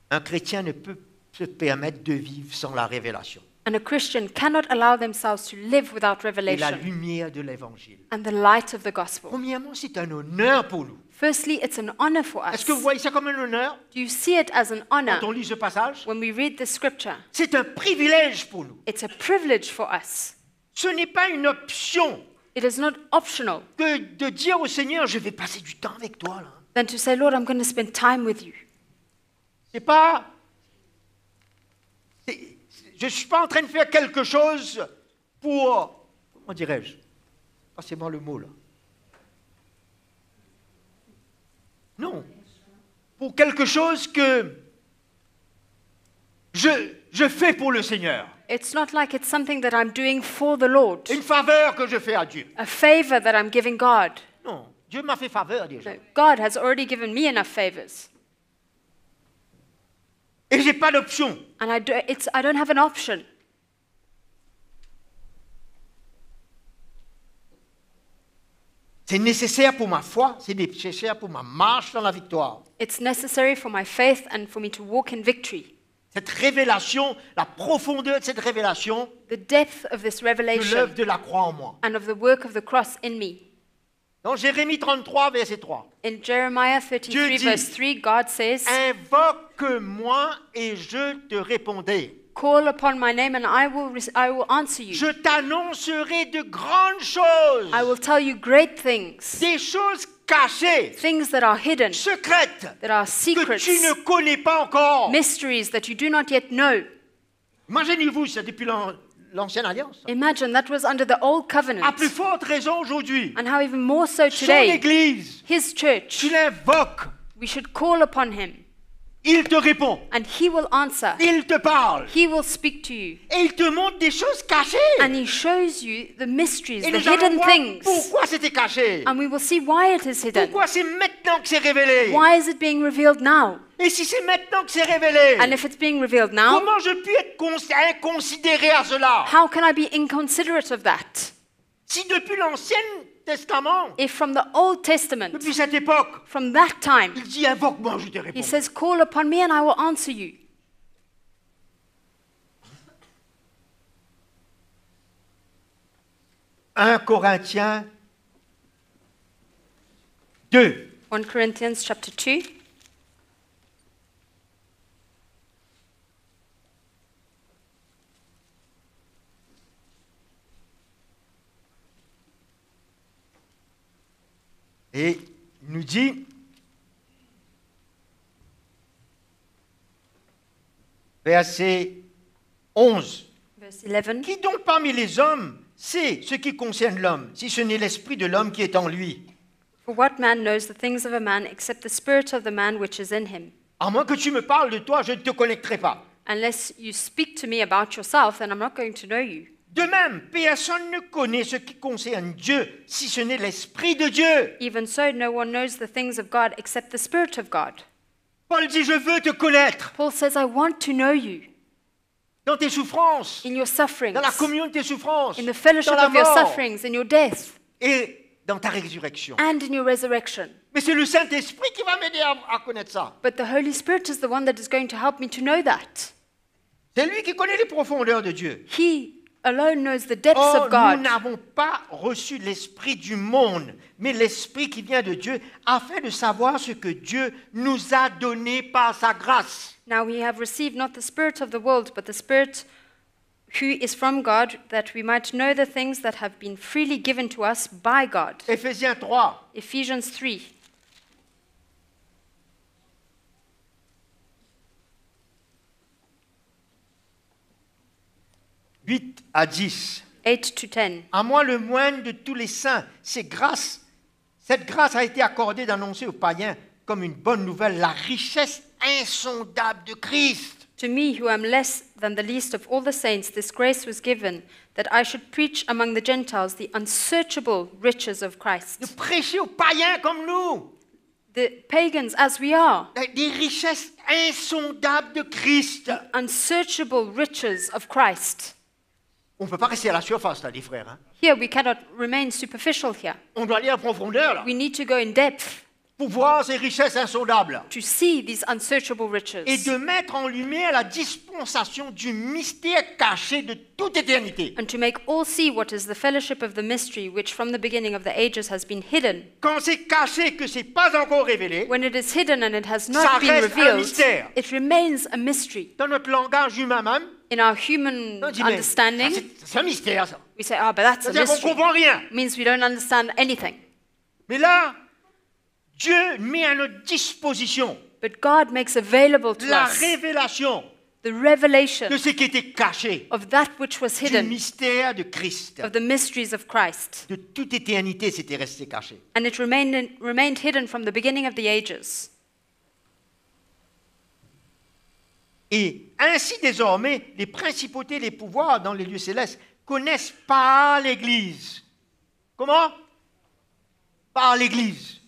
Un chrétien ne peut se permettre de vivre sans la révélation And a Christian cannot allow themselves to live without et la revelation lumière de l'Évangile. and the light of the gospel. Premièrement, c'est un honneur pour nous. Firstly, it's an honor for us. Est-ce que vous voyez ça comme un honneur Do you see it as an honor quand on lit ce passage? when we read the scripture? C'est un privilège pour nous. It's a privilege for us. Ce n'est pas une option It is not optional que de dire au Seigneur, je vais passer du temps avec toi. Là. than to say, Lord, I'm going to spend time with you. C'est pas. Je ne suis pas en train de faire quelque chose pour. Comment dirais-je? Passez-moi le mot là. Non. Pour quelque chose que je fais pour le Seigneur. It's not like it's something that I'm doing for the Lord, Une faveur que je fais à Dieu. a favor that I'm giving God. Non. Dieu m'a fait faveur déjà. No, God has already given me enough favors. Et j'ai pas d'option. And I don't have an option. C'est nécessaire pour ma foi, c'est nécessaire pour ma marche dans la victoire. It's necessary for my faith and for me to walk in victory. Cette révélation, la profondeur de cette révélation, The depth of this de l'œuvre revelation de la croix en moi. and of the work of the cross in me. Dans Jérémie 33, verset 3. In Jeremiah 33, Dieu dit, verse 3, God says, Invoque-moi et je te répondrai. Call upon my name and I will answer you. Je t'annoncerai de grandes choses, I will tell you great things, des choses cachées, things that are hidden, secrètes, that are que secrets, tu ne connais pas encore. mysteries that you do not yet know. Imaginez-vous, c'est depuis l'ancienne alliance. Imagine that was under the old covenant. À plus forte raison aujourd'hui, And how even more so son today, Église, his church, tu l'invoques, we should call upon him il te répond, and he will answer. il te parle, He will speak to you et il te montre des choses cachées. and he shows you the mysteries, Et the nous allons hidden voir things. pourquoi c'était caché. And we will see why it is hidden. Pourquoi c'est maintenant que c'est révélé. Why is it being revealed now? Et si c'est maintenant que c'est révélé, And if it's being revealed now, comment je puis être inconsidéré à cela? how can I be inconsiderate of that? Si depuis l'Ancien Testament, If from the Old Testament, depuis cette époque, from that time, il dit invoque-moi, je te réponds. he says, call upon me and I will answer you. 1 Corinthiens 2. 1 Corinthians chapter 2. Et il nous dit, verset 11, Verse 11. qui donc parmi les hommes sait ce qui concerne l'homme, si ce n'est l'esprit de l'homme qui est en lui? For what man knows the things of a man except the spirit of the man which is in him? À moins que tu me parles de toi, je ne te connecterai pas. Unless you speak to me about yourself, then I'm not going to know you. De même, personne ne connaît ce qui concerne Dieu si ce n'est l'Esprit de Dieu. Even so, no one knows the things of God except the Spirit of God. Paul dit, je veux te connaître Paul says, I want to know you dans tes souffrances, in your sufferings, dans la communion de tes souffrances, in the fellowship dans la of your mort sufferings, in your death, et dans ta résurrection. and in your resurrection. Mais c'est le Saint-Esprit qui va m'aider à connaître ça. But the Holy Spirit is the one that is going to help me to know that. C'est lui qui connaît les profondeurs de Dieu. He alone knows the depths Or, of God. nous n'avons pas reçu l'esprit du monde, mais l'esprit qui vient de Dieu, afin de savoir ce que Dieu nous a donné par sa grâce. Now we have received not the Spirit of the world, but the Spirit who is from God, that we might know the things that have been freely given to us by God. Éphésiens 3, Ephesians 3, 8 à 10. 8 to 10. À moi, le moine de tous les saints, cette grâce a été accordée d'annoncer aux païens comme une bonne nouvelle la richesse insondable de Christ. To me, who am less than the least of all the saints, this grace was given, that I should preach among the Gentiles the unsearchable riches of De Christ. prêcher aux païens comme nous, The pagans, as we are, des richesses insondables de Christ. unsearchable riches of Christ. On ne peut pas rester à la surface, là, les frères. Hein. Here, we cannot remain superficial here. On doit aller en profondeur, là, We need to go in depth pour voir ces richesses insondables. to see these unsearchable riches Et de mettre en lumière la dispensation du mystère caché de toute éternité. and to make all see what is the fellowship of the mystery which from the beginning of the ages has been hidden. Quand c'est caché, que ce n'est pas encore révélé, When it is hidden and it has Ça not been reste un revealed, mystère. it remains a mystery. dans notre langage humain même, In our human on dit, mais ça, understanding, c'est un mystère, ça. we say, oh, but that's a C'est-à-dire qu'on ne mystery. comprend rien. It means we don't understand anything. Mais là, Dieu met à notre disposition But God makes available to la us révélation the revelation de ce qui était caché, of that which was du hidden, mystère de Christ. of the mysteries of Christ. De toute éternité, c'était resté caché. And it remained hidden from the beginning of the ages. Et ainsi, désormais, les principautés, les pouvoirs dans les lieux célestes connaissent par l'Église. Comment? Par l'Église.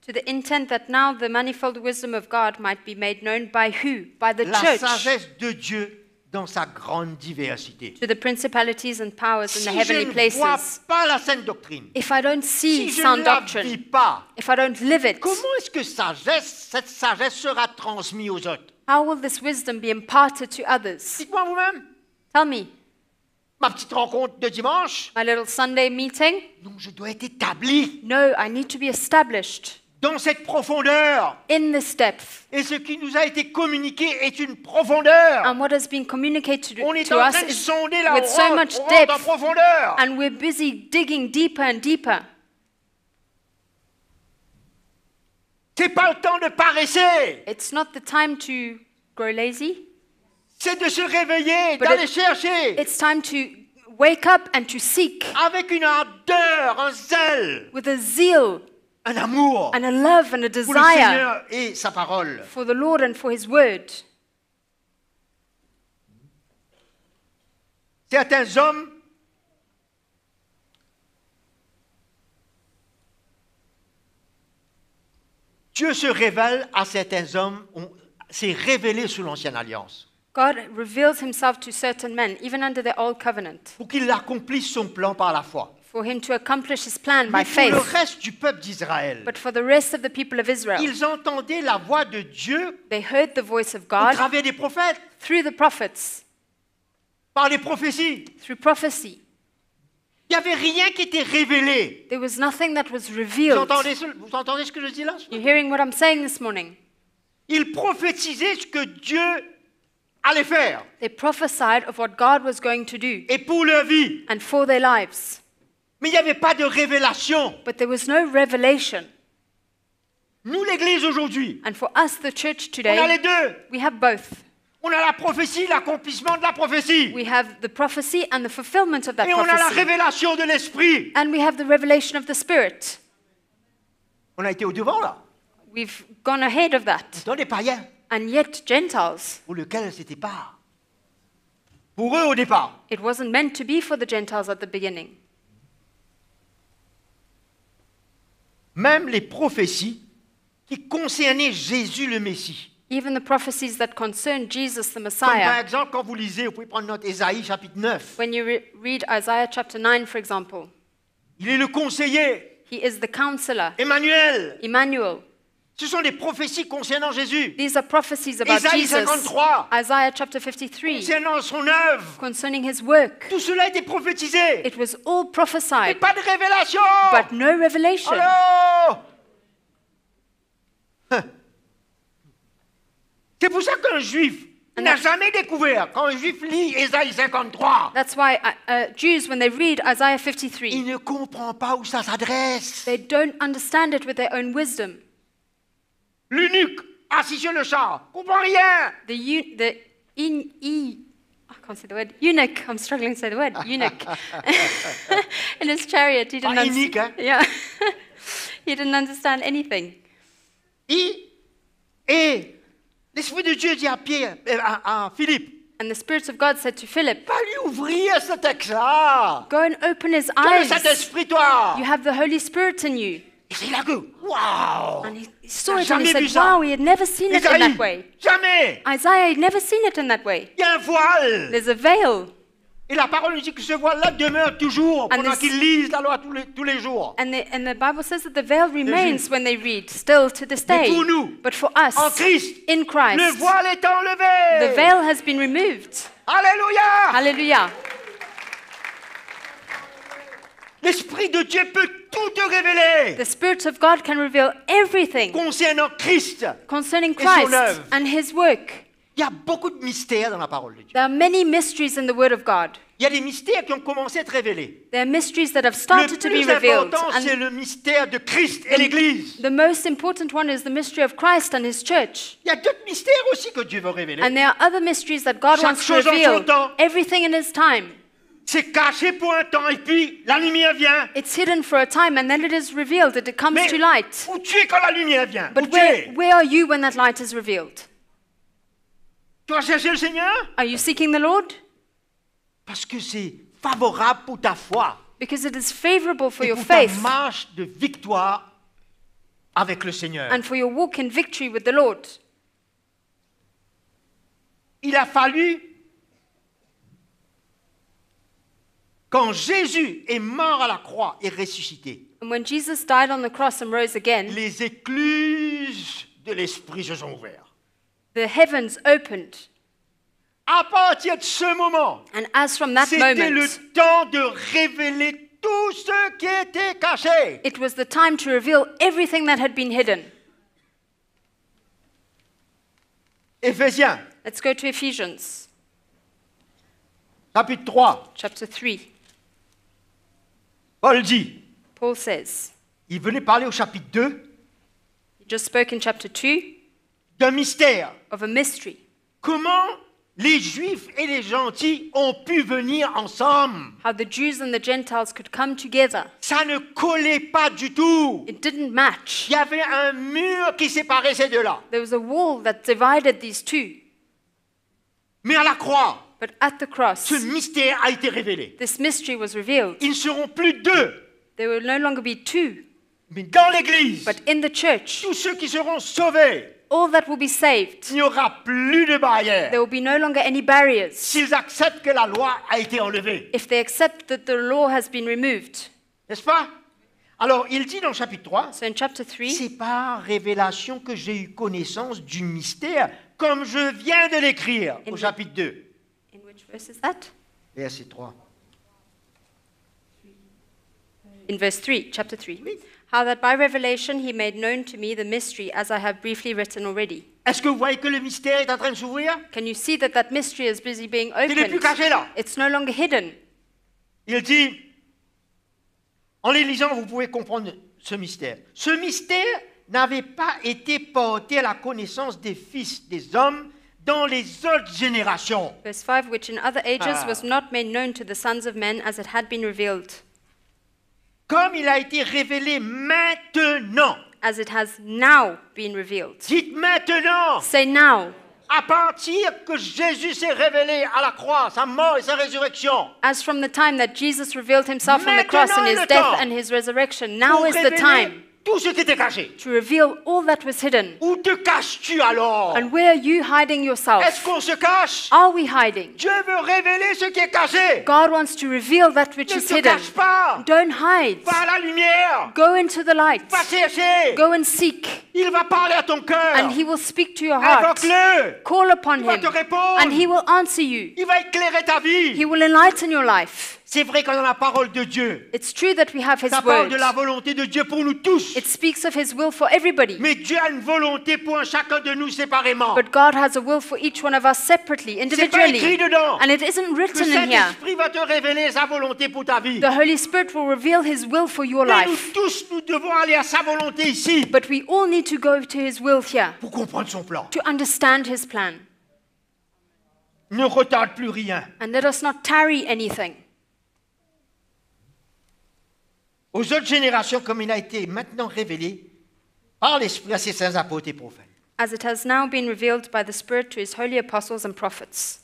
To the intent that now the manifold wisdom of God might be made known by who? By the La church. sagesse de Dieu dans sa grande diversité. To the principalities and powers in Si the je heavenly ne vois places. pas la sainte doctrine, If I don't see si je ne sound la vis doctrine, pas, if I don't live it, comment est-ce que cette sagesse sera transmise aux autres? how will this wisdom be imparted to others? Dites-moi vous-même. Tell me, Ma petite rencontre de dimanche, my little Sunday meeting? non, je dois être établi No, I need to be established dans cette profondeur. in this depth. Et ce qui nous a été communiqué est une profondeur. And what has been communicated On est to en us train de is sonder là, with so much on rentre en depth, profondeur. and we're busy digging deeper and deeper. C'est pas le temps de paresser. It's not the time to grow lazy. C'est de se réveiller, But d'aller chercher It's time to wake up and to seek avec une ardeur, un zèle, with a zeal un amour and a love and a pour le desire Seigneur et sa parole. for the Lord and for His word. Certains hommes Dieu se révèle à certains hommes, s'est révélé sous l'ancienne alliance, God reveals Himself to certain men, even under the old covenant, pour qu'il accomplisse son plan par la foi. for Him to accomplish His plan by Mais pour le faith. reste du peuple d'Israël, But for the rest of the people of Israel, ils entendaient la voix de Dieu they heard the voice of au God travers des prophètes, through the prophets, par les prophéties. through prophecy. Il n'y avait rien qui était révélé. There was nothing that was Vous revealed. entendez ce que je dis là? You're hearing what I'm saying this morning? Ils prophétisaient ce que Dieu allait faire They prophesied of what God was going to do et pour leur vie. and for their lives. Mais il n'y avait pas de révélation. But there was no revelation. Nous, l'Église aujourd'hui, And for us, the church on a les today, deux. we have both. On a la prophétie, l'accomplissement de la prophétie. We have the prophecy and the fulfillment of that Et on a la prophecy. révélation de l'Esprit. And we have the revelation of the Spirit. On a été au devant là. We've gone ahead of that. Dans les païens, And yet, Gentiles, pour lesquels c'était pas. pour eux au départ. It wasn't meant to be for the Gentiles at the beginning. Même les prophéties qui concernaient Jésus le Messie. Even the prophecies that concern Jesus the Comme par Messiah. exemple, quand vous lisez, vous pouvez prendre notre Ésaïe chapitre 9. When you read Isaiah chapter 9, for example, Il est le conseiller, he is the counselor, Emmanuel. Emmanuel. Ce sont des prophéties concernant Jésus, These are prophecies about Isaïe Jesus. 53. Isaiah chapter 53, concernant son œuvre. concerning his work. Tout cela a été prophétisé. It was all Mais prophesied, pas de révélation. but no revelation. Alors, c'est pour ça qu'un juif n'a jamais découvert. Quand un juif lit Ésaïe 53, That's why Jews, when they read Isaiah 53, il ne comprend pas où ça s'adresse. they don't understand it with their own wisdom. L'eunuque assis sur le char, comprend rien. I can't say the word. Eunuch. I'm struggling to say the word. Eunuch. In his chariot, he didn't Pas unique, hein? Yeah. He didn't understand anything. Et l'Esprit de Dieu dit à Pierre, à Philippe, And the Spirit of God said to Philip, va lui ouvrir ce texte-là. go and open his Tu as le eyes. Saint-Esprit, toi. You have the Holy Spirit in you. Et c'est là que, waouh. And he saw T'as it and he jamais vu said, ça? wow, he had never seen it in Isaïe, that way. jamais. Isaiah had never seen it in that way. Il y a un voile. There's a veil. Et la parole nous dit que ce voile-là demeure toujours pendant this- qu'ils lisent la loi tous les jours. And the Bible says that the veil remains when they read, still to this Mais day. pour nous, But for us, en Christ, in le Christ, voile est enlevé. the veil has been removed. Alléluia. Hallelujah. L'Esprit de Dieu peut tout te révéler The Spirit of God can reveal everything concernant Christ. concerning Et son Christ œuvre. and his work. Il y a beaucoup de mystères dans la parole de Dieu. There are many mysteries in the Word of God. Il y a des mystères qui ont commencé à être révélés. There are mysteries that have Le started to be plus revealed. important, c'est And le mystère de Christ et l'Église. the most important one is the mystery of Christ and his church. Il y a d'autres mystères aussi que Dieu veut révéler. And there are other mysteries that God Chaque wants to chose en son reveal. temps. Everything in his time. C'est caché pour un temps et puis la lumière vient. It's hidden for a time and then it is revealed. It comes Mais to light. où tu es quand la lumière vient? Où But tu es? where are you when that light is revealed? Tu vas chercher le Seigneur? Are you seeking the Lord? Parce que c'est favorable pour ta foi Because it is favorable for et your pour ta faith marche de victoire avec le Seigneur. and for your walk in victory with the Lord. Il a fallu, quand Jésus est mort à la croix et ressuscité, And when Jesus died on the cross and rose again, les écluses de l'Esprit se sont ouvertes. the heavens opened. À partir de ce moment, And as from that c'était le moment, temps de révéler tout ce qui était caché. it was the time to reveal everything that had been hidden. Éphésiens, Let's go to Ephesians chapitre 3, chapter 3. Paul dit, Paul says, il venait parler au chapitre 2 he just spoke in chapter 2 d'un mystère. of a mystery. Comment les Juifs et les gentils ont pu venir ensemble. How the Jews and the Gentiles could come together. Ça ne collait pas du tout. It didn't match. Il y avait un mur qui séparait ces deux-là. There was a wall that divided these two. Mais à la croix, But at the cross, ce mystère a été révélé. this mystery was revealed. Ils ne seront plus deux, There will no longer be two, mais dans l'Église, but in the church, tous ceux qui seront sauvés, all that will be saved. il n'y aura plus de barrières. There will be no longer any barriers S'ils acceptent que la loi a été enlevée. if they accept that the law has been removed. N'est-ce pas? Alors, il dit dans le chapitre 3, So in chapter 3, c'est par révélation que j'ai eu connaissance du mystère, comme je viens de l'écrire au chapitre 2. in which verse is that? Verset 3. In verse 3, chapter 3. How that by revelation he made known to me the mystery, as I have briefly written already. Est-ce que vous voyez que le mystère est en train de s'ouvrir? Can you see that that mystery is busy being Il n'est plus opened? caché là. It's no longer hidden. Il dit, en les lisant, vous pouvez comprendre ce mystère. Ce mystère n'avait pas été porté à la connaissance des fils des hommes dans les autres générations. Verse 5, which in other ages Ah. was not made known to the sons of men as it had been revealed, Comme il a été révélé maintenant. as it has now been revealed. Dites maintenant. Say now. À partir que Jésus s'est révélé à la croix, sa mort et sa résurrection, As from the time that Jesus revealed himself on the cross and his Maintenant est le death temps and his resurrection, now pour is the révéler time tout ce qui était caché. to reveal all that was hidden. Où te caches-tu alors? And where are you hiding Est-ce yourself? qu'on se cache? Are we hiding? Dieu veut révéler ce qui est caché. God wants to reveal that which Ne is te hidden. cache pas. Don't hide. Va à la lumière. Go into the light. Va chercher. Go and seek. Il va parler à ton cœur. And he will speak to your heart. Invoque-le. Call upon Il va him. te répondre. And he will answer you. Il va éclairer ta vie. He will enlighten your life. C'est vrai qu'on a la parole de Dieu. It's true that we have his Ça parle word. de la volonté de Dieu pour nous tous. It speaks of his will for everybody. Mais Dieu a une volonté pour chacun de nous séparément. But God has a will for each one of us separately, C'est pas écrit individually. dedans. And it isn't Le written in here. Saint-Esprit va te révéler sa volonté pour ta vie. The Holy Spirit will reveal his will for your Mais nous life. tous, nous devons aller à sa volonté ici But we all need to go to his will here pour comprendre son plan. to understand his plan. Ne retarde plus rien. And let us not tarry anything. Aux autres générations, comme il a été maintenant révélé par l'Esprit à ses saints apôtres et prophètes. As it has now been revealed by the Spirit to his holy apostles and prophets.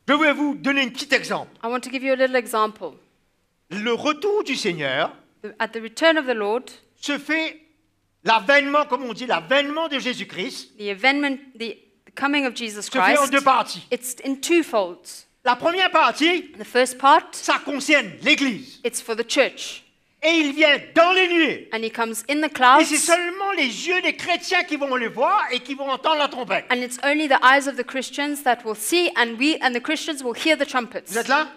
Je vais vous donner un petit exemple. I want to give you a little example. Le retour du Seigneur At the return of the Lord, se fait l'avènement, comme on dit, l'avènement de Jésus-Christ the coming of Jesus se fait en Christ, deux parties. it's in two folds. La première partie, The first part, ça concerne l'Église. it's for the church. Et il vient dans les nuées. And he comes in the Et clouds, c'est seulement les yeux des chrétiens qui vont le voir et qui vont entendre la trompette. and it's only the eyes of the Christians that will see, and the Christians will hear the trumpets. Vous êtes là?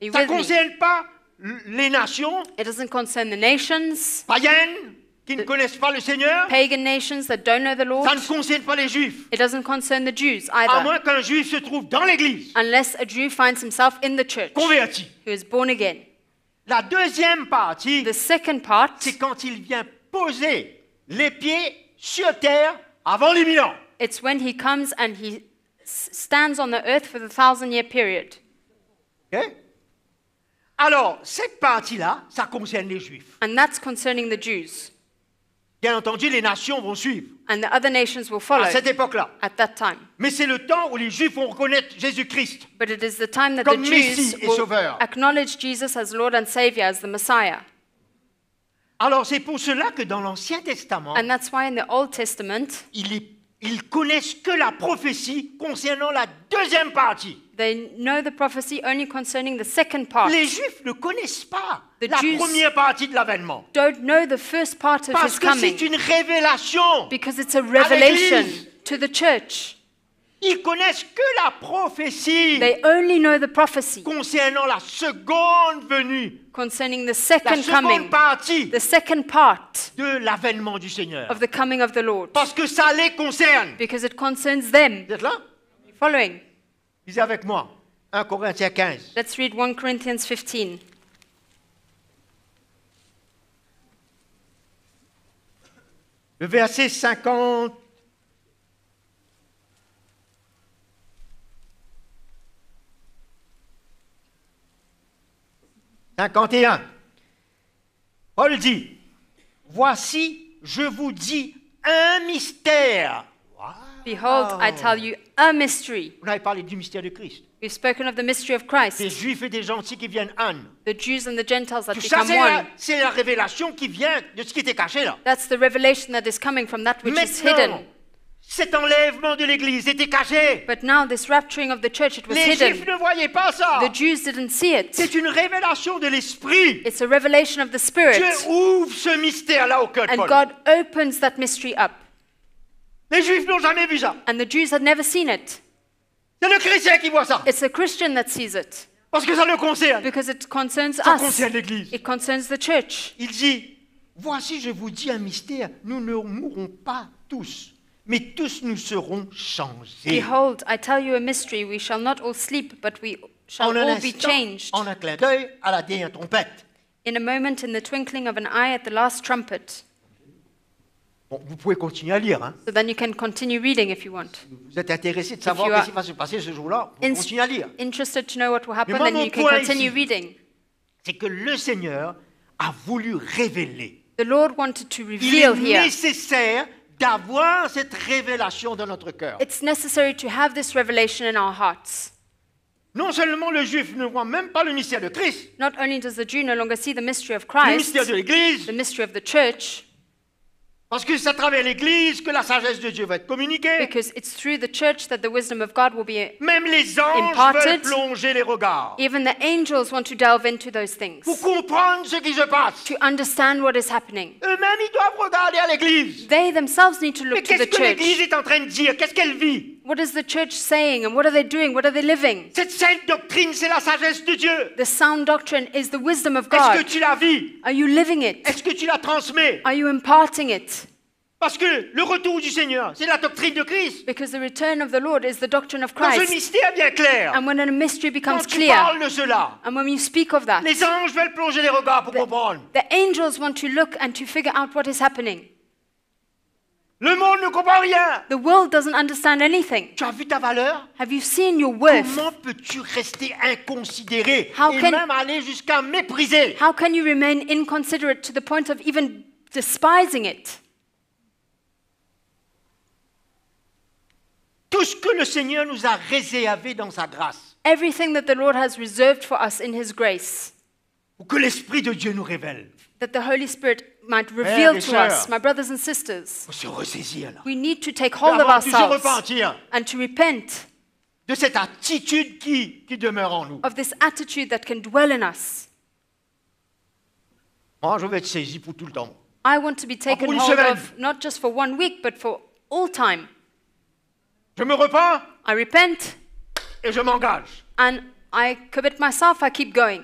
Are you Ça ne with me? concerne pas les nations It doesn't concern the nations, païennes qui ne connaissent pas le Seigneur. pagan nations that don't know the Lord. Ça ne concerne pas les Juifs. It doesn't concern the Jews À either, moins qu'un Juif se trouve dans l'Église, unless a Jew finds himself in the church, converti. who is born again. La deuxième partie, The second part, c'est quand il vient poser les pieds sur terre avant l'imminent. it's when he comes and he stands on the earth for the 1,000-year period. Ok? Alors, cette partie-là, ça concerne les Juifs. And that's concerning the Jews. Bien entendu, les nations vont suivre And the other nations will follow à cette époque-là. at that time. Mais c'est le temps où les Juifs vont reconnaître Jésus-Christ. But it is the time that Comme the Messie Jews et will Sauveur. acknowledge Jesus as Lord and Savior, as the Messiah. Alors, c'est pour cela que dans l'Ancien Testament, And that's why in the Old Testament, ils connaissent que la prophétie concernant la deuxième partie. they know the prophecy only concerning the second part. Les Juifs ne connaissent pas The la Jews première partie de l'avènement. Don't know the first part of Parce his que coming. c'est une révélation. Because it's a revelation l'Église. to the church. Ils connaissent que la prophétie They only know the prophecy concernant la seconde venue, concerning the la second seconde coming, partie the second part de l'avènement du Seigneur. of the coming of the Lord. Parce que ça les concerne. Because it concerns them. Vous êtes là? Following. Lisez avec moi. 1 Corinthiens 15. Let's read 1 Corinthians 15. Le verset 50. « 51. Paul dit, voici, je vous dis un mystère. Behold, I tell you a mystery. On avait parlé du mystère de Christ. We've spoken of the mystery of Des Christ, Juifs et des gentils qui viennent un. the Jews and the Gentiles that Tout ça, become one. c'est la révélation qui vient de ce qui était caché là. That's the revelation that is coming from that which is Maintenant, hidden. cet enlèvement de l'Église était caché. But now this rapturing of the church, it was Les Juifs hidden. ne voyaient pas ça. The Jews didn't see it. C'est une révélation de l'Esprit. It's a revelation of the Spirit. Dieu ouvre ce mystère-là au cœur de And Paul. God opens that mystery up. Les Juifs n'ont jamais vu ça. And the Jews had never seen it. C'est le chrétien qui voit ça. It's a Christian that sees it. Parce que ça le concerne. Because it concerns Ça us. concerne l'Église. It concerns the church. Il dit, voici, je vous dis un mystère. Nous ne mourrons pas tous, mais tous nous serons changés. Behold, I tell you a mystery. We shall not all sleep, but we shall En un all be instant, changed. en un clin d'œil, à la dernière trompette. In a moment, in the twinkling of an eye, at the last trumpet. Bon, vous pouvez continuer à lire. Hein. So then you can continue reading if you want. Vous êtes intéressé de you savoir are ce qui va se passer ce jour-là. Vous ins- continuez à lire. Interested to know what will happen, Mais moi, then mon you can point continue ici- reading. C'est que le Seigneur a voulu révéler. The Lord wanted to Il reveal est here. nécessaire d'avoir cette révélation dans notre cœur. It's necessary to have this revelation in our hearts. Non seulement le juif ne voit même pas le mystère de Christ, Not only does the Jew no longer see the mystery of le Christ, mystère de l'Église, the mystery of the church, parce que c'est à travers l'Église que la sagesse de Dieu va être communiquée. because it's through the church that the wisdom of God will be. Même les anges Imparted. veulent plonger les regards Even the angels want to delve into those things pour comprendre ce qui se passe. to understand what is happening. Eux-mêmes, ils doivent regarder à l'Église. They themselves need to Mais look to qu'est-ce the que l'Église church. est en train de dire? Qu'est-ce qu'elle vit? What is the church saying and what are they doing? What are they living? Cette sainte doctrine, c'est la sagesse de Dieu. The sound doctrine is the wisdom of Est-ce que God. tu la vis? Are you living it? Est-ce que tu la transmets? Are you imparting it? Parce que le retour du Seigneur, c'est la doctrine de Christ. Because the return of the Lord is the doctrine of Quand ce Christ. mystère bien clair, And when a mystery quand becomes tu clear, parles de cela, and when you speak of that, les anges veulent plonger les regards pour comprendre. the angels want to look and to figure out what is happening. Le monde ne comprend rien. The world doesn't understand anything. Tu as vu ta valeur? Have you seen your worth? Comment peux-tu rester inconsidéré How et can- même aller jusqu'à mépriser? How can you remain inconsiderate to the point of even despising it? Tout ce que le Seigneur nous a réservé dans sa grâce, Everything that the Lord has reserved for us in His grace, pour que l'Esprit de Dieu nous révèle. that the Holy Spirit might reveal et to sœurs. us, my brothers and sisters. Il faut se ressaisir là. We need to take hold of Avant de se ourselves repentir and to repent de cette attitude qui demeure en nous. of this attitude that can dwell in us. Moi, je vais être saisi pour tout le temps. I want to be taken pour une hold semaine. of not just for 1 week, but for all time. Je me repens I repent et je m'engage. and I commit myself, I keep going.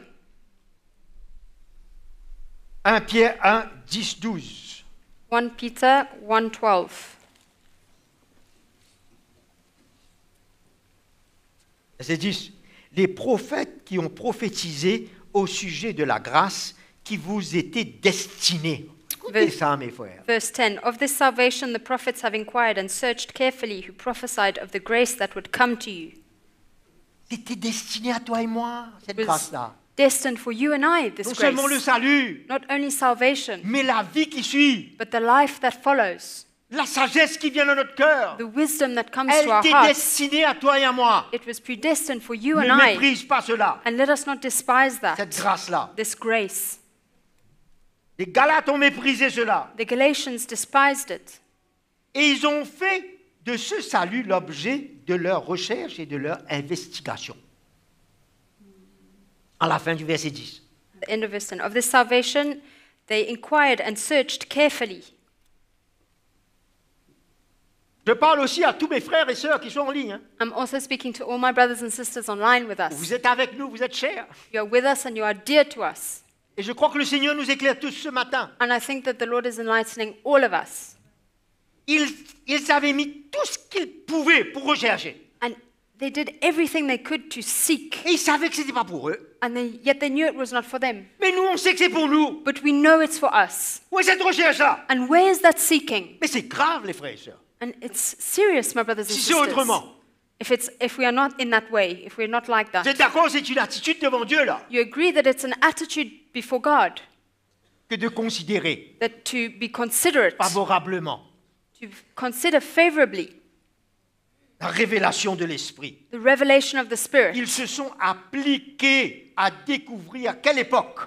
1 Pierre 1, 10, 12. 1 Peter 1:12. Verset 10. Les prophètes qui ont prophétisé au sujet de la grâce qui vous était destinée. Écoutez Vers- ça, mes frères. Verse 10. Of this salvation the prophets have inquired and searched carefully, who prophesied of the grace that would come to you. C'était destiné à toi et moi, cette Was grâce-là. destined for you and I, this Non seulement le grace. salut, Not only salvation, mais la vie qui suit, but the life that follows, la sagesse qui vient dans notre cœur. the wisdom that comes Elle to our était hearts. destinée à toi et à moi. It was predestined for you Ne and I. méprise pas cela, And let us not despise cette that, grâce-là. this grace. Les Galates ont méprisé cela. The Galatians despised it. Et ils ont fait de ce salut l'objet de leur recherche et de leur investigation. À la fin du verset 10. The end of verse 10. Of this salvation they inquired and searched carefully. Je parle aussi à tous mes frères et sœurs qui sont en ligne. Hein. I'm also speaking to all my brothers and sisters online with us. Vous êtes avec nous, vous êtes chers. You are with us and you are dear to us. Et je crois que le Seigneur nous éclaire tous ce matin. And I think that the Lord is enlightening all of us. Ils avaient mis tout ce qu'ils pouvaient pour rechercher. And they did everything they could to seek. Et ils savaient que ce n'était pas pour eux. And yet they knew it was not for them. Mais nous, on sait que c'est pour nous. But we know it's for us. Où est cette recherche-là? And where is that seeking? Mais c'est grave, les frères et sœurs. And it's serious, my brothers and Si c'est sisters. autrement. If we are not in that way, if we're not like Vous êtes that, d'accord, c'est une attitude devant Dieu, là, you agree that it's an attitude before God, que de considérer that to be considerate, favorablement to consider favorably la révélation de l'Esprit. the revelation of the Spirit. Ils se sont appliqués à découvrir à quelle époque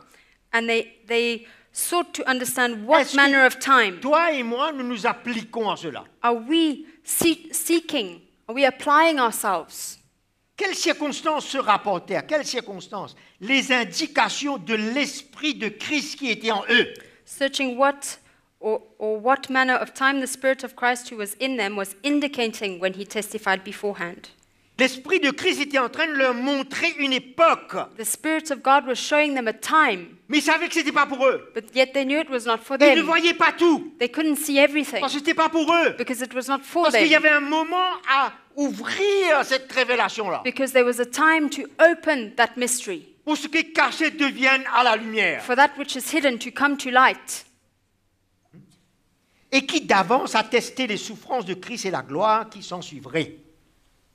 And they sought to understand what Est-ce que manner of time toi et moi, nous nous appliquons à cela. are we seeking, are we applying ourselves? Quelles circonstances se rapportaient? À quelles circonstances? Les indications de l'Esprit de Christ qui était en eux. Searching what or what manner of time the Spirit of Christ who was in them was indicating when he testified beforehand. L'Esprit de Christ était en train de leur montrer une époque. The Spirit of God was showing them a time, Mais ils savaient que ce n'était pas pour eux. but yet they knew it was not for Ils ne them. voyaient pas tout. They couldn't see everything Parce que ce n'était pas pour eux. because it was not for Parce qu'il y them. avait un moment à ouvrir cette révélation-là. Because there was a time to open that mystery, Pour ce qui est caché devienne à la lumière. for that which is hidden to come to light. Et qui d'avance attestait les souffrances de Christ et la gloire qui s'en suivraient.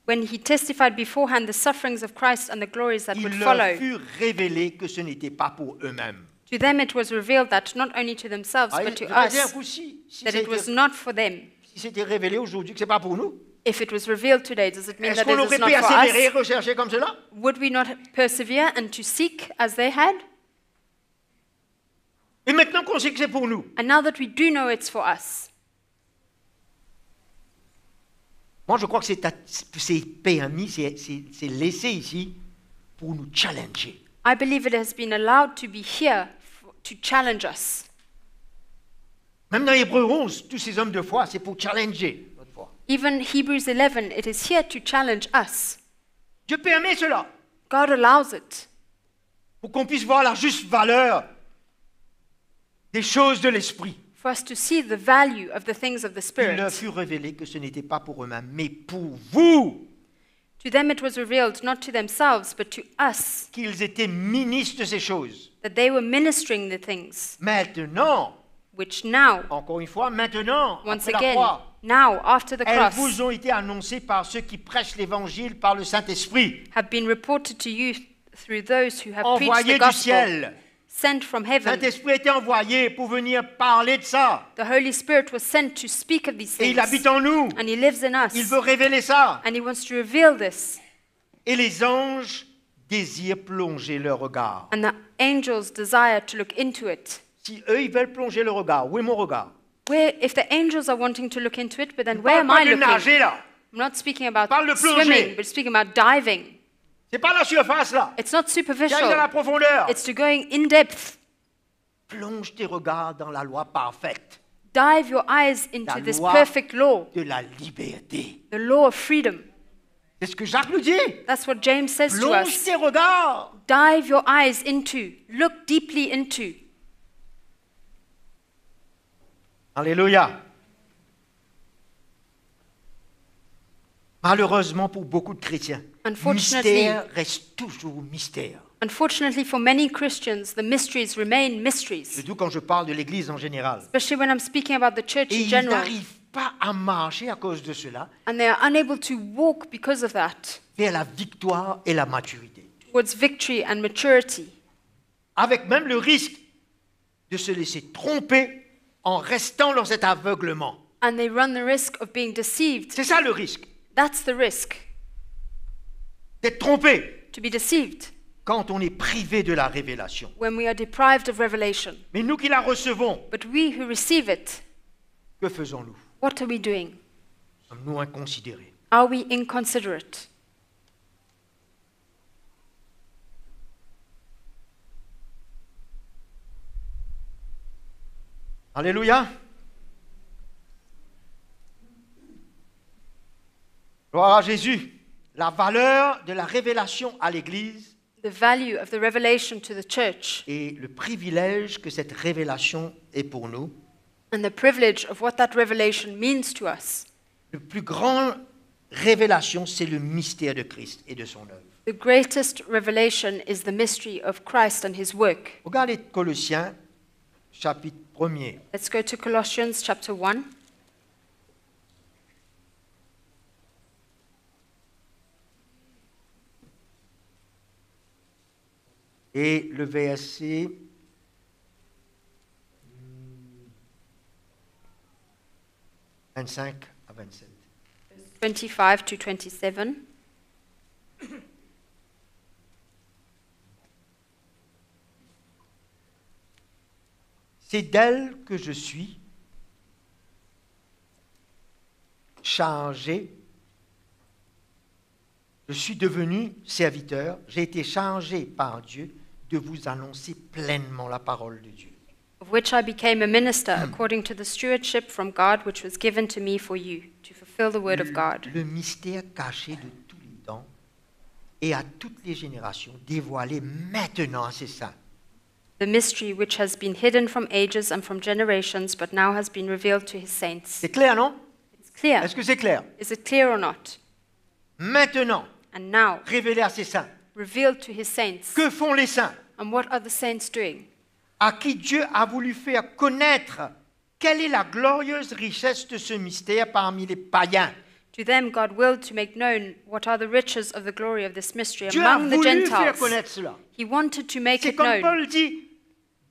When he testified beforehand the sufferings of Christ and the glories that would Il leur follow. fut révélé que ce n'était pas pour eux-mêmes. To them it was revealed that not only to themselves Ah, but to je veux dire us, aussi, si that ça it was était- not for them. si c'était révélé aujourd'hui que ce n'est pas pour nous? If it was revealed today, does it mean Est-ce that qu'on it is aurait not for persévéré, us? recherché comme cela? Would we not persevere and to seek as they had? Et maintenant qu'on sait que c'est pour nous, And now that we do know it's for us, moi je crois que c'est permis, c'est laissé ici pour nous challenger. I believe it has been allowed to be here to challenge us. Même dans Hébreux 11, tous ces hommes de foi, c'est pour challenger notre foi. Even Hebrews 11, it is here to challenge us. Dieu permet cela God allows it pour qu'on puisse voir la juste valeur des choses de l'esprit. for us to see the value of the things of the Il leur Spirit. fut révélé que ce n'était pas pour eux-mêmes, mais pour vous, To them it was revealed, not to themselves, but to us, qu'ils étaient ministres de ces choses. that they were ministering the things, Maintenant, which now, encore une fois, maintenant, once après la again, croix, now, after the elles cross, vous ont été annoncées par ceux qui prêchent l'évangile par le Saint-Esprit, have been reported to you through those who have preached envoyés the du gospel, ciel. sent from Le heaven. Saint-Esprit a été envoyé pour venir parler de ça. The Holy Spirit was sent to speak of these Et things, il habite en nous. and He lives in us, Il veut révéler ça. and He wants to reveal this. Et les anges désirent plonger leur regard. And the angels desire to look into it. Si eux, ils veulent plonger le regard, où est mon regard? Where, if the angels are wanting to look into it, but then Je where parle am pas I de looking? nager là. I'm not speaking about Parle de plonger. swimming, but speaking about diving. C'est pas la surface là. It's not C'est aller dans la superficial. profondeur. It's to going in depth. Plonge tes regards dans la loi parfaite Dive your eyes La into this loi. perfect law, de la liberté. the law of freedom. C'est ce que Jacques nous dit. That's what James says to Plonge us. tes regards. Dive your eyes into, look deeply into. Alléluia. Malheureusement pour beaucoup de chrétiens, Unfortunately- mystère reste toujours mystère. Unfortunately, for many Christians, the mysteries remain mysteries, Surtout quand je parle de l'Église en général. especially when I'm speaking about the church Et in ils general. n'arrivent pas à marcher à cause de cela And they are unable to walk because of that vers la victoire et la maturité. towards victory and maturity, Avec même le risque de se laisser tromper en restant dans cet aveuglement. and they run the risk of being deceived. C'est ça le risque, That's the risk, d'être trompé to be deceived quand on est privé de la révélation. when we are deprived of revelation. Mais nous qui la recevons, But we who receive it, que faisons-nous? what are we doing? Sommes-nous inconsidérés? Are we inconsiderate? Alléluia. Gloire à Jésus. La valeur de la révélation à l'Église The value of the revelation to the church et le privilège que cette révélation est pour nous. and the privilege of what that revelation means to us. Le plus grand révélation, c'est le mystère de Christ et de son œuvre. The greatest revelation is the mystery of Christ and his work. Regardez Colossiens, chapitre 1er. Let's go to Colossians chapter 1. Et le verset 25 à 27. 25 to 27. C'est d'elle que je suis chargé. Je suis devenu serviteur. J'ai été chargé par Dieu de vous annoncer pleinement la parole de Dieu. Of which I became a minister according to the stewardship from God which was given to me for you, to fulfill the word of God. Le mystère caché de tous les temps et à toutes les générations, dévoilé maintenant à ses saints. The mystery which has been hidden from ages and from generations, but now has been revealed to his saints. C'est clair, non? It's clear. Est-ce que c'est clair? Is it clear or not? Maintenant, And now, révélé à ses saints. revealed to his saints. Que font les saints? And what are the saints doing? À qui Dieu a voulu faire connaître quelle est la glorieuse richesse de ce mystère parmi les païens. To them God willed to make known what are the riches of the glory of this mystery Dieu a among the voulu faire Gentiles. connaître cela. He wanted to make C'est it comme known. Paul dit,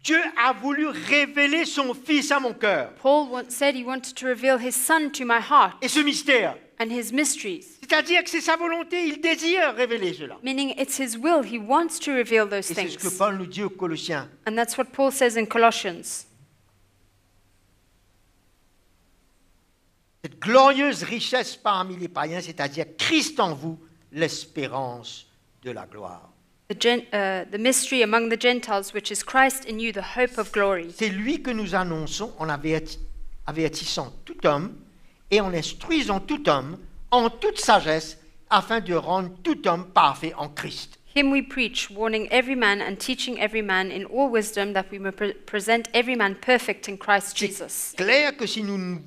Dieu a voulu révéler son Fils à mon cœur. Said he wanted to reveal his son to my heart Et ce mystère, and his mysteries, c'est-à-dire que c'est sa volonté, il désire révéler cela. meaning it's his will. He wants to reveal those Et c'est ce que things. Paul nous dit aux Colossiens. And that's what Paul says in Colossians. Cette glorieuse richesse parmi les païens, c'est-à-dire Christ en vous, l'espérance de la gloire. The mystery among the Gentiles, which is Christ in you, the hope of glory. C'est lui que nous annonçons en avertissant tout homme et en instruisant tout homme en toute sagesse, afin de rendre tout homme parfait en Christ. Him we preach, warning every man and teaching every man in all wisdom, that we may present every man perfect in Christ Jesus. C'est clair que si nous ne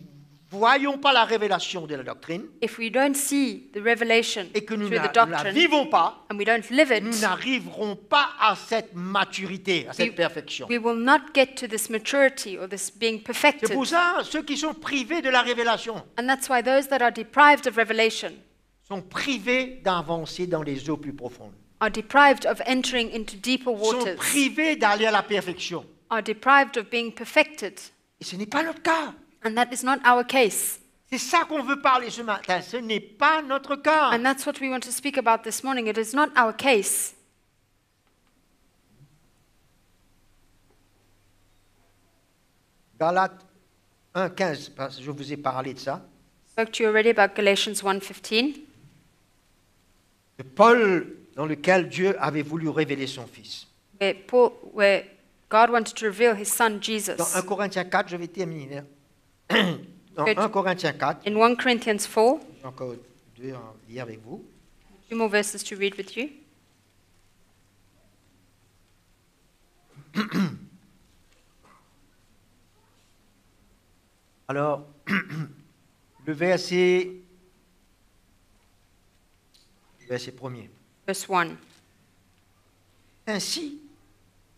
voyons pas la révélation de la doctrine If we don't see the revelation et que nous through ne the la doctrine vivons pas, and we don't live it, nous n'arriverons pas à cette maturité, à cette we, perfection. we will not get to this maturity or this being C'est perfected. pour ça, ceux qui sont privés de la révélation And that's why those that are deprived of revelation sont privés d'avancer dans les eaux plus profondes, are deprived of entering into deeper sont waters, privés d'aller à la perfection. are deprived of being perfected. Et ce n'est pas notre cas. And that is not our case. C'est ça qu'on veut parler ce matin. Ce n'est pas notre cas. And that's what we want to speak about this morning. It is not our case. Galates 1,15, parce que je vous ai parlé de ça. I spoke to you already about Galatians 1:15. De Paul, dans lequel Dieu avait voulu révéler son Fils. Where God wanted to reveal his son Jesus. Dans 1 Corinthiens 4, je vais terminer. Dans Good. 1 Corinthiens 4, In 1 Corinthians 4, j'ai encore deux à lire avec vous. 2 more verses to read with you. Alors, le verset premier. Verse 1. Ainsi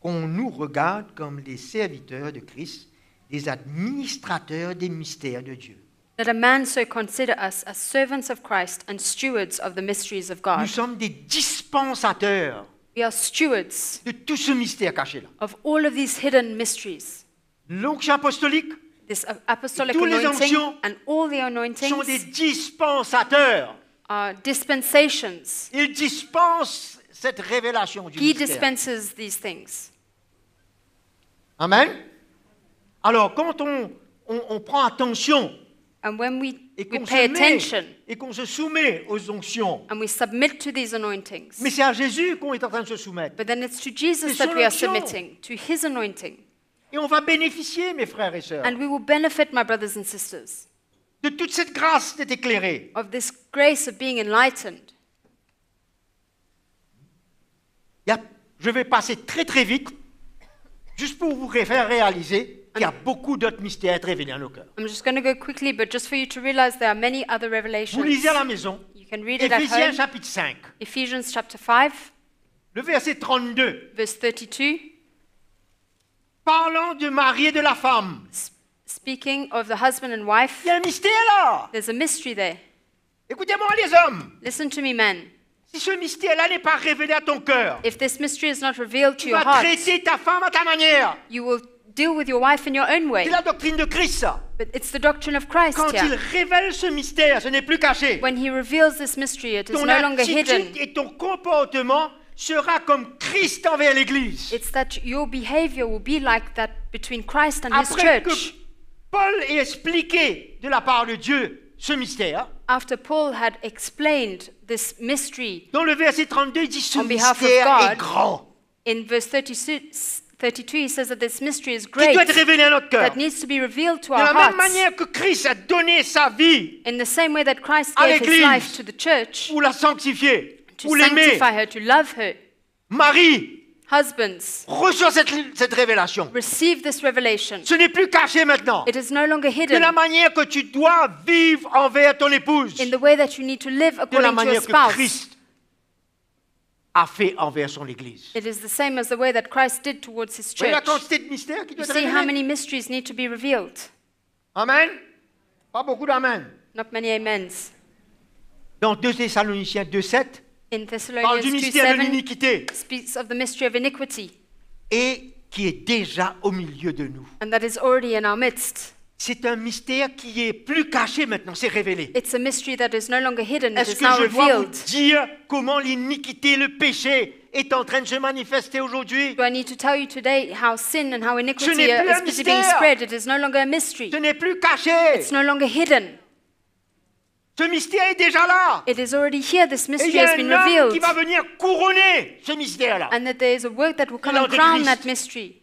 qu'on nous regarde comme des serviteurs de Christ, des administrateurs des mystères de Dieu. Let a man so consider us as servants of Christ and stewards of the mysteries of Nous God. sommes des dispensateurs We are stewards de tout ce mystère caché là. of all of these hidden mysteries. L'onction apostolique This apostolic Tous les anointing onctions and all the sont des anointings dispensateurs. are dispensations. Ils dispensent cette révélation du He mystère. dispenses these things. Amen. Alors, quand on prend attention And when we et qu'on pay se met attention et qu'on se soumet aux onctions, and we submit to these anointings, mais c'est à Jésus qu'on est en train de se soumettre. but then it's to Jesus C'est that son we are onction. submitting, to his anointing. Et on va bénéficier, mes frères et sœurs, And we will benefit, my brothers and sisters, de toute cette grâce d'être éclairés. of this grace of being enlightened. Je vais passer très très vite, juste pour vous faire réaliser qu'il y a beaucoup d'autres mystères à être révélés à nos cœurs. I'm just going to go quickly, but just for you to realize there are many other revelations. Vous lisez à la maison, You can read it at Éphésiens home. chapitre 5, Ephesians chapter 5, le verset 32, verse 32, parlant de Marie et de la femme. speaking of the husband and wife. Il y a un mystère là. There's a mystery there. Écoutez-moi les hommes, Listen to me, men. si ce mystère-là n'est pas révélé à ton cœur, If this mystery is not revealed to tu your vas heart, traiter ta femme à ta manière. you will deal with your wife in your own way. C'est la doctrine de Christ, ça. But it's the doctrine of Christ Quand il here. révèle ce mystère, ce n'est plus caché. When he reveals this mystery, it is Ton no longer attitude hidden. et ton comportement sera comme Christ envers l'Église. It's that your behavior will be like that between Christ and his Après que church. Paul ait expliqué de la part de Dieu ce mystère, After Paul had explained this mystery dans le verset 32, il dit ce On behalf of mystère God, est grand. in verse 32, he says that this mystery is Qui great, doit être révélé à notre cœur. that needs to be revealed to De la our même hearts. manière que Christ a donné sa vie In the same way that Christ à gave his l'Église life to the church, pour la sanctifier, to pour l'aimer, sanctify her, to love her. Marie Husbands, reçoit cette révélation. receive this revelation. Ce n'est plus caché maintenant. It is no longer De la hidden manière que tu dois vivre envers ton épouse. in the way that you need to live De la according to your manière que spouse. Christ a fait envers son Église. It is the same as the way that Christ did towards his Vous voyez la church. quantité de mystères qui You doit être see how révélée? many mysteries need to be revealed. Amen. Pas beaucoup d'amen. Not many amens. Dans 2 Thessaloniciens 2,7, In parle Thessalonians du mystère de 2:7 l'iniquité. speaks of the mystery of iniquity. Et qui est déjà au milieu de nous. and that is already in our midst. C'est un mystère qui est plus caché maintenant, c'est révélé. It's a mystery that is no longer hidden, it Est-ce is que now je dois vous revealed. dire comment l'iniquité, le péché est en train de se manifester aujourd'hui? Do I need to tell you today how sin and how iniquity Ce n'est plus un is busy being mystère. spread? It is no longer a mystery. Ce n'est plus caché. It's no longer hidden. Ce mystère est déjà là. It is already here. This Et il mystery y a has un been homme revealed. qui va venir couronner ce mystère-là. And that there is a work that will come and L'Antéchrist. crown that mystery.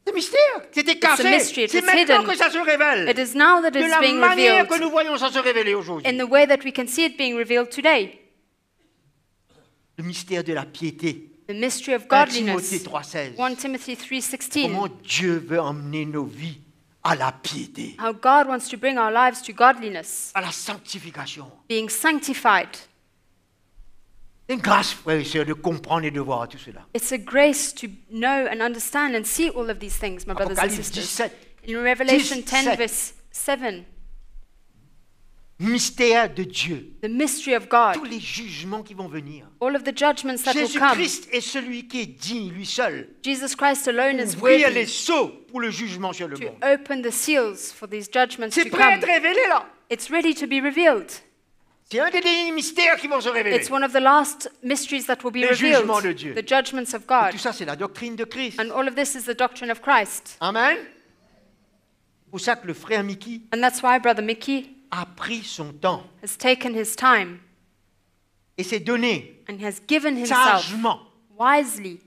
C'est mystère. C'était a caché. mystery, it C'est is maintenant hidden. que ça se révèle. It is now that De it is la being manière revealed que nous voyons ça se révéler aujourd'hui. in the way that we can see it being revealed today. Le mystère de la piété. The mystery of 1 Timothée godliness. 3,16. 1 Timothy 3:16. Comment Dieu veut emmener nos vies à la piété, How God wants to bring our lives to godliness, à la sanctification. being sanctified. C'est une grâce, frères et sœurs, de comprendre et de voir tout cela. It's a grace to know and understand and see all of these things, my brothers and Apocalypse sisters. 17, In Revelation 10, 17. verse 7, mystère de Dieu. the mystery of God, Tous les jugements qui vont venir. all of the judgments that will come. Jésus-Christ est celui qui est digne, lui seul, Jesus Christ alone is ouvrir les worthy sceaux pour le jugement sur le to monde. open the seals for these judgments C'est to prêt à come. être révélé là. It's ready to be revealed. C'est un des derniers mystères qui vont se révéler. It's one of the last mysteries that will be Les revealed, jugements de Dieu. the judgments of Et God. tout ça, c'est la doctrine de Christ. And all of this is the doctrine of Christ. Amen. C'est pour ça que le frère Mickey And that's why Brother Mickey a pris son temps has taken his time et s'est donné and has given himself sagement wisely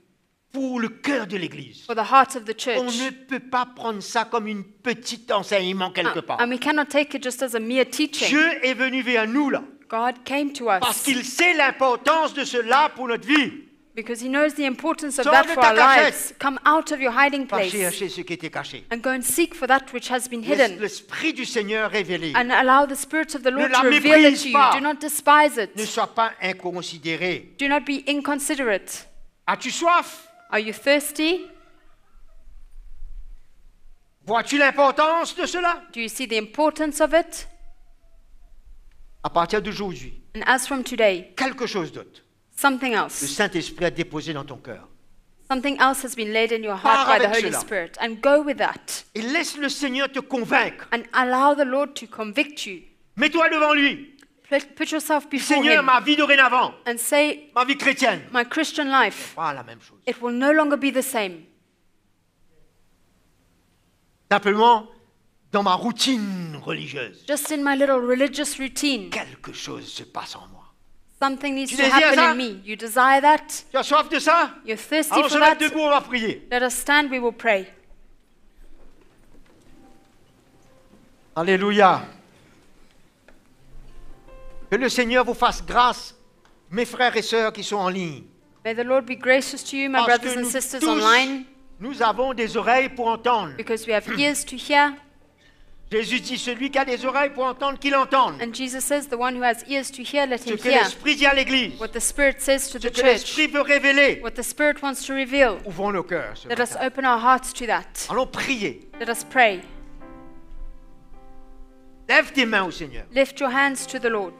pour le cœur de l'Église. for the heart of the On church. ne peut pas prendre ça comme une petite enseignement quelque part. And we cannot take it just as a mere teaching. Dieu est venu vers nous là, God came to parce us qu'il sait l'importance de cela pour notre vie. because he knows the importance of Sors that de for ta our cachette. lives. Come out of your hiding Pas place chercher ce qui était caché. and go and seek for that which has been Laisse hidden. l'Esprit du Seigneur révéler. And allow the Spirit of the Lord la to reveal it méprise to you. pas. Do not despise Ne it. sois pas inconsidéré. Do not be inconsiderate. As-tu soif? Are you thirsty? Vois-tu l'importance de cela? Do you see the importance of it? À partir d'aujourd'hui, And as from today, quelque chose d'autre. something Le else. Saint-Esprit a déposé dans ton cœur. Something else has been laid in your Pars heart by the avec Holy cela. Spirit. And go with that. Et laisse le Seigneur te convaincre. And allow the Lord to convict you. Mets-toi devant lui. Put yourself before Seigneur, Him ma vie dorénavant, and say, ma vie chrétienne, my Christian life, pas la même chose. it will no longer be the same. Simplement, dans ma routine religieuse, Just in my little religious routine, quelque chose se passe en moi. something needs Tu to désires happen ça? in me. You desire that? Tu as soif de ça? You're thirsty Alors, on for se met that? debout, on va prier. Let us stand, we will pray. Alléluia. Que le Seigneur vous fasse grâce, mes frères et sœurs qui sont en ligne. May the Lord be gracious to you, my Parce brothers que and nous sisters tous, online, nous avons des oreilles pour entendre. because we have ears to hear. Jésus dit, celui qui a des oreilles pour entendre, qu'il entende. And Jesus says, the one who has ears to hear, let Ce him que hear. l'Esprit dit à l'Église, What the Spirit says to ce the que church, l'Esprit veut révéler, what the Spirit wants to reveal. ouvrons nos cœurs. ce Let us matin. open our hearts to that. Allons prier. Let us pray. Lève tes mains au Seigneur. Lift your hands to the Lord.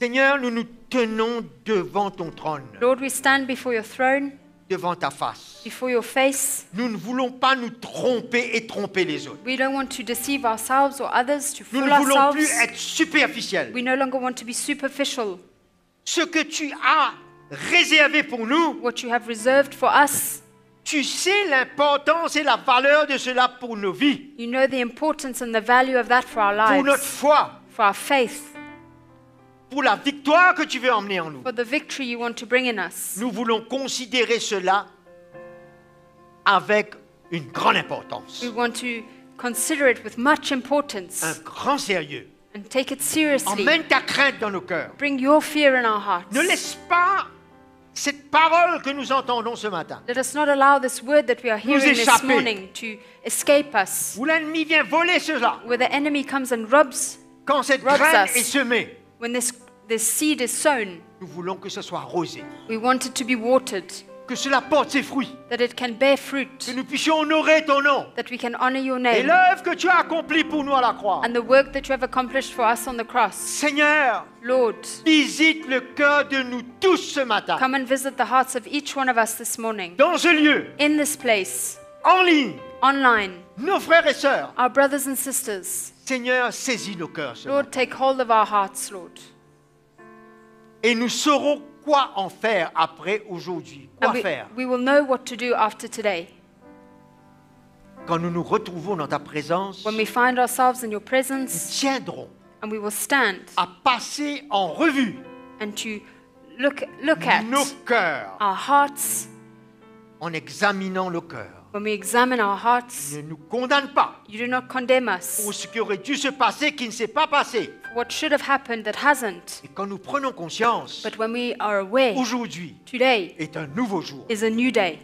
Seigneur, nous nous tenons devant ton trône, Lord, we stand before your throne, devant ta face. before your face. Nous ne voulons pas nous tromper et tromper les autres. We don't want to deceive ourselves or others, to Nous fool ne voulons plus ourselves. être superficiels. We no longer want to be superficial. Ce que tu as réservé pour nous, What you have reserved for us, tu sais l'importance et la valeur de cela pour nos vies, you know the importance and the value of that for our pour notre lives, foi, for our faith, pour la victoire que tu veux emmener en nous. for the victory you want to bring in us. Nous voulons considérer cela avec une grande importance, We want to consider it with much importance un grand sérieux. and take it seriously. Emmène ta crainte dans nos cœurs. Bring your fear in our hearts. Ne laisse pas cette parole que nous entendons ce matin, Let us not allow this word that we are nous hearing this échapper. morning to escape us. où l'ennemi vient voler cela. Where the enemy comes and robs, Quand cette Robs graine us. est semée, when this seed is sown, nous voulons que ce soit arrosé. we want it to be watered. que cela porte ses fruits, that it can bear que fruit, nous puissions honorer ton nom that we can honor your et name l'œuvre que tu as accomplie pour nous à la croix. and the work that you have accomplished for us on the cross. Seigneur, Lord, visite le cœur de nous tous ce matin, come and visit the hearts of each one of us this morning. dans ce lieu, In this place, en ligne, online, nos frères et sœurs. our brothers and sisters. Seigneur, saisis nos cœurs ce Lord, matin. take hold of our hearts, Lord. Et nous saurons quoi en faire après aujourd'hui. Quoi And faire we will know what to do after today. quand nous nous retrouvons dans ta présence. When we find ourselves in your Nous presence, tiendrons and we will stand à passer en revue and to look at nos cœurs our hearts. en examinant le cœur. When we examine our hearts, Ne nous condamne pas you do not condemn pour us ce qui aurait dû se passer qui ne s'est pas passé. for what should have happened that hasn't. Et quand nous prenons conscience, But when we are aware, aujourd'hui today est un nouveau jour. is a new day,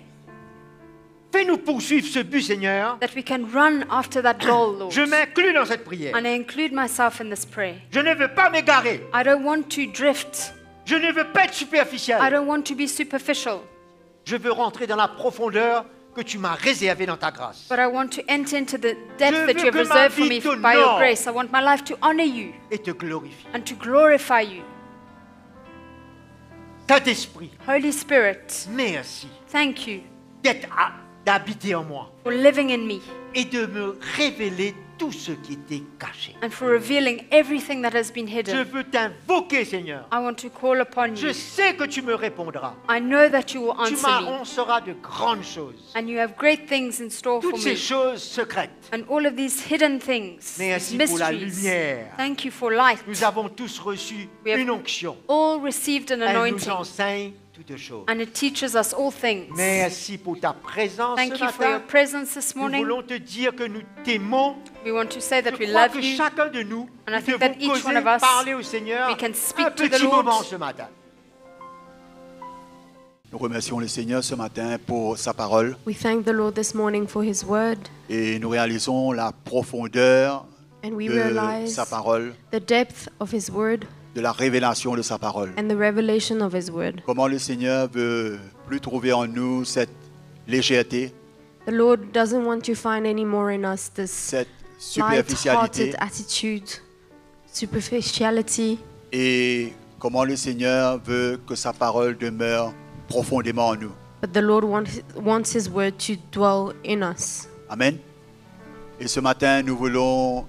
Fais-nous poursuivre ce but, Seigneur. that we can run after that goal, Lord. Je m'inclus dans cette prière. And I include myself in this prayer. Je ne veux pas m'égarer. I don't want to drift. Je ne veux pas être I superficiel. don't want to be superficial. Je veux rentrer dans la profondeur que tu m'as réservée dans ta grâce. But I want to enter into the Je depth that veux you have que ma reserved for vie me t'honore. by your grace. I want my life to honor you Et te glorifier. and to glorify you. Saint-Esprit, Holy Spirit, merci thank you d'habiter en moi for living in me et de me révéler tout ce qui était caché. and for revealing everything that has been Je hidden. veux t'invoquer, Seigneur. I want to call upon Je you. sais que tu me répondras. I know that you will Tu answer me m'annonceras de grandes choses. and you have great things in store for Toutes ces me. choses secrètes. And all of these hidden things, Merci these pour la mysteries. lumière. Thank you for light. Nous avons tous reçu We have une onction. all received an Elle nous anointing enseigne toutes choses. and it teaches us all things. Merci pour ta présence Thank ce you for your matin. presence this Nous morning. voulons te dire que nous t'aimons. We want to say that Je we crois love que you. chacun de nous, And I nous think devons that each causer, one of us, parler au Seigneur we can speak un to the petit Lord. moment ce matin. Nous remercions le Seigneur ce matin pour sa parole We thank the Lord this morning for His word, et nous réalisons la profondeur and we de realize sa parole, the depth of His word de la révélation de sa parole. and the revelation of His word. Comment le Seigneur veut plus trouver en nous cette légèreté, The Lord doesn't want to find anymore in us this cette superficialité light-hearted attitude, superficiality, et comment le Seigneur veut que sa parole demeure profondément en nous. but the Lord wants His word to dwell in us. Amen. Et ce matin, nous voulons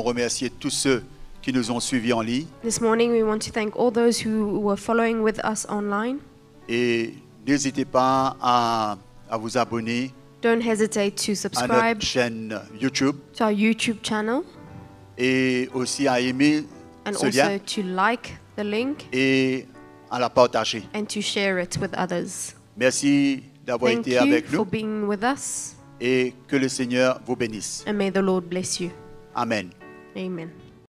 remercier tous ceux qui nous ont suivis en ligne. This morning we want to thank all those who were following with us online. Et n'hésitez pas à vous abonner Don't hesitate to à subscribe notre chaîne YouTube to our YouTube channel et aussi à aimer and ce lien also to like the link et à la partager. and to share it with others. Merci d'avoir Thank été you avec for nous being with us, et que le Seigneur vous bénisse. and may the Lord bless you. Amen. Amen.